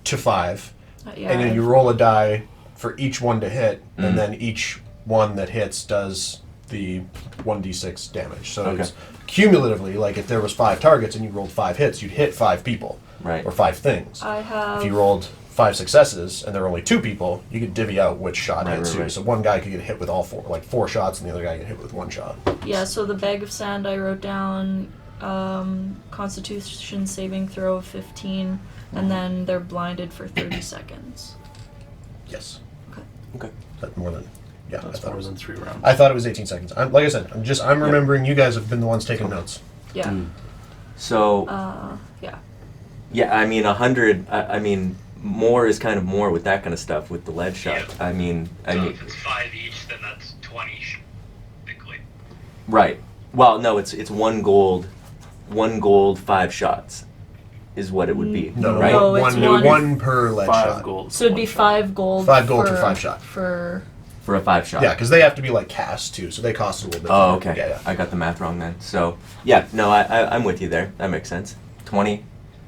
to 5, Yeah. and then you roll a die for each one to hit, Mm. and then each one that hits does the 1d6 damage. So Okay. it's cumulatively, like if there was 5 targets and you rolled 5 hits, you'd hit 5 people, Right. or 5 things. I have. If you rolled 5 successes and there were only 2 people, you could divvy out which shot Right, hits right, who. right. So one guy could get hit with all 4, like 4 shots, and the other guy get hit with 1 shot. Yeah, so the bag of sand I wrote down, Constitution saving throw of 15, and then they're blinded for 30 seconds. Yes. Okay. That's more than. Yeah, That's I thought more it was. than 3 rounds. I thought it was 18 seconds. Like I said, I'm remembering you guys have been the ones taking notes. Yeah. So Yeah. yeah, I mean 100. I mean more is kind of more with that kind of stuff with the lead shot. Yeah. I mean So if it's 5 each, then that's 20 typically. right. Well, no, it's 1 gold, 5 shots, is what it would be. No, right. No, it's one, one- per lead 5 shot. gold. So it'd be 5 gold. 5 gold for for 5 shot. For For a 5 shot. Yeah, because they have to be like cast too, so they cost a little bit. Oh, more. okay. Yeah, I got the math wrong then. So yeah, no, I'm with you there. That makes sense. 20.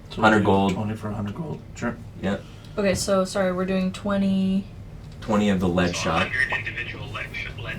So 100 we'll do gold. 20 for 100 gold. Sure. Yeah. okay, so sorry, we're doing 20. 20 of the lead So shot. 100 individual lead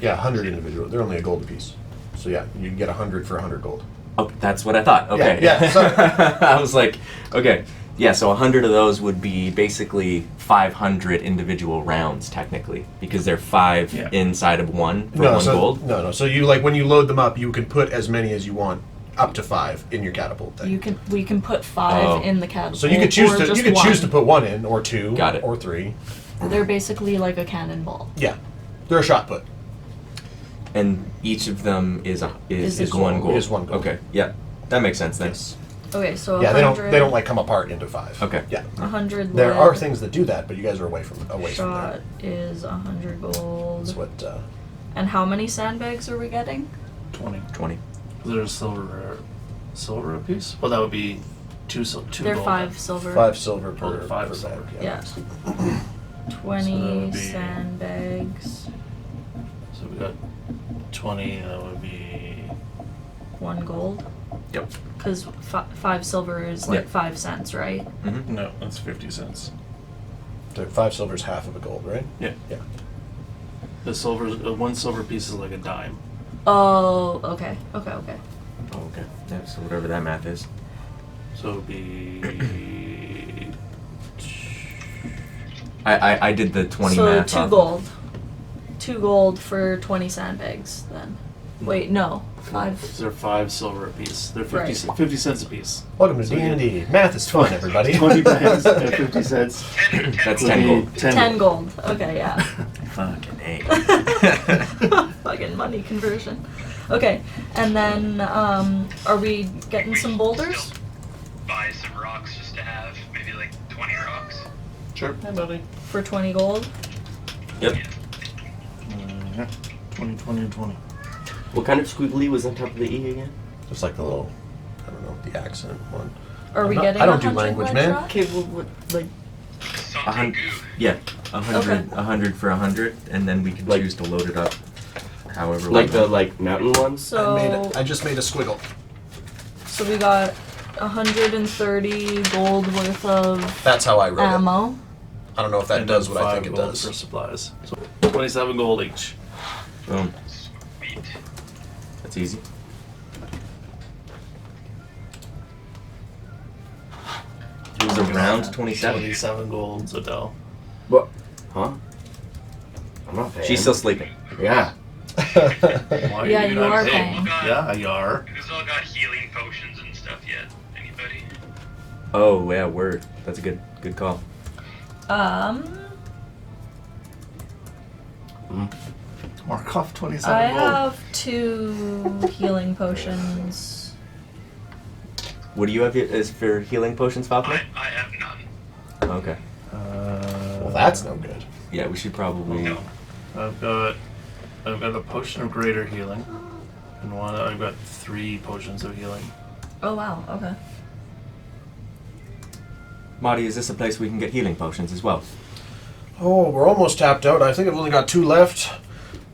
Yeah, shots. 100 individual. They're only a gold apiece. So yeah, you get 100 for 100 gold. Oh, that's what I thought. Okay. yeah, sorry. I was like, okay. Yeah, so 100 of those would be basically 500 individual rounds, technically, because they're 5 Yeah. inside of 1 for No, 1 so gold. no. So you like when you load them up, you can put as many as you want, up to 5 in your catapult thing. We can put 5 Oh. in the catapult. So you could choose or to just choose to one. put 1 in, or 2, Got it. or 3. They're basically like a cannonball. Yeah, they're a shot put. And each of them is Is a 1 gold. gold. Is 1 gold. Okay. Yeah. That makes sense then. Yes. Okay, so Yeah, 100. they don't like come apart into 5. Okay. Yeah. 100 There lead are things that do that, but you guys are away from shot there. is 100 gold. That's what. And how many sandbags are we getting? 20. 20. There's silver a piece? Well, that would be 2 They're gold. 5 silver. 5 silver per, Oh, 5 per silver. bag. Yeah. So 20 that would be- sandbags. So we got 20, that would be 1 gold. Yep. Because 5 silver is like Yeah. 5 cents, right? Mm-hmm. no, that's 50 cents. 5 silver's half of a gold, right? Yeah. Yeah. The silver, 1 silver piece is like a dime. Oh, okay. Oh, okay. Yeah, so whatever that math is. So it would be I did the 20 so math 2 off. gold. 2 gold for 20 sandbags then. Wait, no. 5. They're 5 silver a piece. They're 50, Right. 50 cents a piece. Welcome to So D&D. Math is fun, everybody. 20 bags at 50 cents. 10 That's would 10 be gold. 10 gold. Okay, yeah. Fucking A. Fucking money conversion. Okay, and then are we getting some boulders? Still buy some rocks just to have, maybe like 20 rocks. Sure. Hey, buddy. For 20 gold? Yep. Yeah. 20, 20, and 20. What kind of squiggly was on top of the E again? Just like the little, I don't know, the accent one. Are we I'm not- getting I don't do 100 language, lead man. rock? Okay, well, what, like, Something 100. goo. Yeah. 100. Okay. 100 for 100, and then we can Like- choose to load it up. However. like we the want. mountain ones? So, I just made a squiggle. so we got 130 gold worth of That's how I wrote it. ammo. I don't know if that And does then what I 5 think it gold does. for supplies. So 27 gold each. Boom. Sweet. That's easy. It was around 27. 27 gold, Adele. What? Huh? I'm not paying. She's still sleeping. Yeah. Why Yeah, you you not are paying? paying. Yeah, you are. Who's all got healing potions and stuff yet? Anybody? Oh yeah, word. That's a good call. Mark off 27 I gold. have 2 healing potions. What do you have as for healing potions, Falconer? I have none. Okay. Well, that's no good. Yeah, we should probably. No. I've got a potion of greater healing, and I've got 3 potions of healing. Oh wow, okay. Marty, is this a place we can get healing potions as well? Oh, we're almost tapped out. I think I've only got 2 left.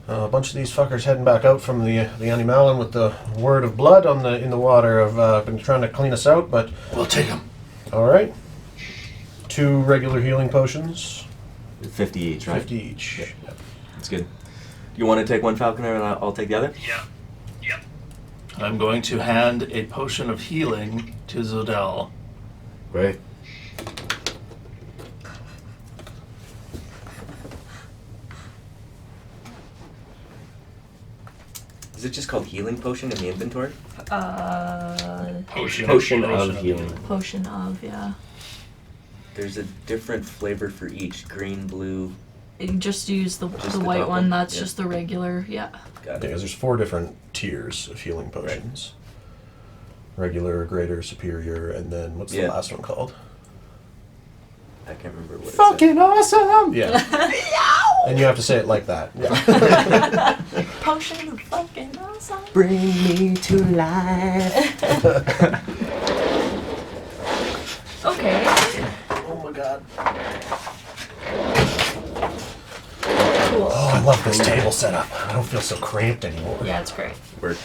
A bunch of these fuckers heading back out from the Animalin with the word of blood in the water have been trying to clean us out, but We'll take them. all right. 2 regular healing potions, 50 each, right? 50 each. Yep. That's good. Do you want to take one, Falconer, and I'll take the other? Yeah. Yep. I'm going to hand a potion of healing to Zodel. Right. Is it just called healing potion in the inventory? Potion of healing. Potion of, yeah. There's a different flavor for each: green, blue. You just use the Just the white top one. one, That's yeah. just the regular, yeah. Got it. Because there's 4 different tiers of healing potions. Regular, greater, superior, and then what's the Yeah. last one called? I can't remember what it Fucking awesome! Yeah. And you have to say it like that. Yeah. Potion of fucking awesome. Bring me to life. Okay. Oh my god. Cool. Oh, I love this table setup. I don't feel so cramped anymore. Yeah, it's great. Word.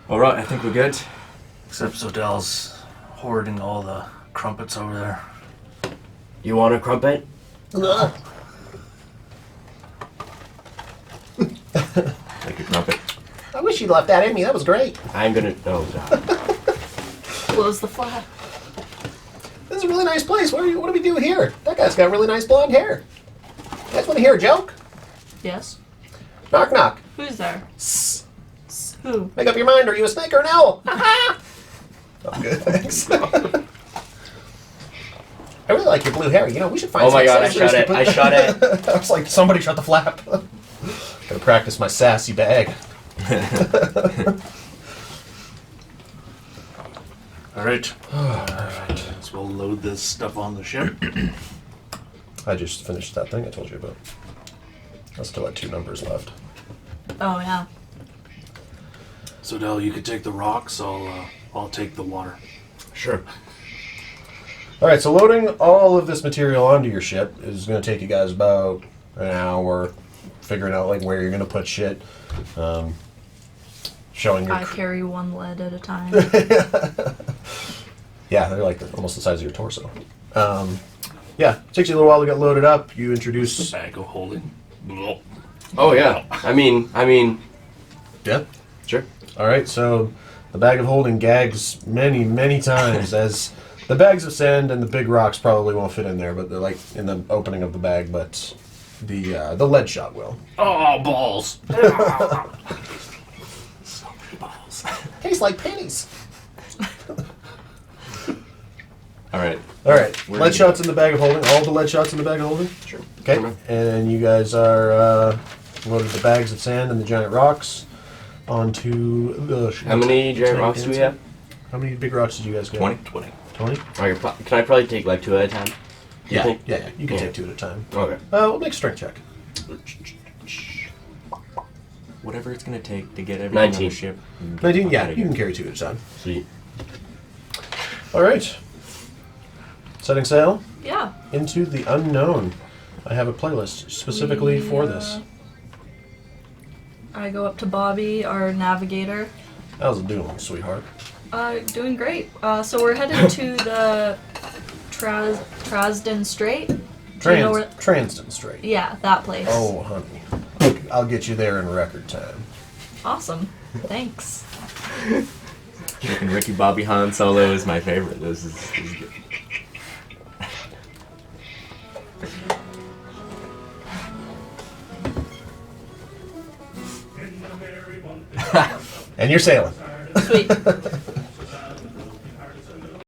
All right, I think we're good. Except Zodel's hoarding all the crumpets over there. You want a crumpet? Ugh. Like a crumpet. I wish you'd left that in me. That was great. I'm gonna. Oh god. Close the flap. This is a really nice place. What do we do here? That guy's got really nice blonde hair. You guys want to hear a joke? Yes. Knock, knock. Who's there? Sss. Who? Make up your mind. Are you a snake or an owl? Oh, good. Thanks. I really like your blue hair. You know, we should find Oh my some god, I accessories shot to it. put- I shot it. I was like, somebody shut the flap. Gotta practice my sassy bag. Alright. So we'll load this stuff on the ship. I just finished that thing I told you about. I still had 2 numbers left. Oh yeah. Zodel, you could take the rocks, I'll take the water. Sure. All right, so loading all of this material onto your ship is going to take you guys about an hour, figuring out like where you're going to put shit, showing your. I carry 1 lead at a time. Yeah, they're like almost the size of your torso. Yeah, it takes you a little while to get loaded up. You introduce. Bag of holding. Blah. Oh yeah. I mean. Yeah. Sure. All right, so the bag of holding gags many times as the bags of sand and the big rocks probably won't fit in there, but they're like in the opening of the bag. But the lead shot will. Oh, balls! So many balls. Tastes like pennies. All right. All right, Where lead do you- shots in the bag of holding. All the lead shots in the bag of holding. Sure. Okay, and you guys are loaded the bags of sand and the giant rocks onto the. How many giant rocks do we have? How many big rocks did you guys get? 20. 20. 20? Can I probably take like 2 at a time? Do you think? Yeah. You can Yeah. take 2 at a time. Okay. We'll make a strength check. Whatever it's gonna take to get everything 19. on the ship. and get 19. the fuck Yeah, outta you here. can carry 2 at a time. Sweet. All right. Setting sail Yeah. into the unknown. I have a playlist specifically for this. I go up to Bobby, our navigator. How's it doing, sweetheart? Doing great. So we're headed to the Trasden Strait. Do you know where? Transden Strait. Yeah, that place. Oh, honey. I'll get you there in record time. Awesome. Thanks. Freaking Ricky Bobby Han Solo is my favorite. This is good. And you're sailing. Sweet.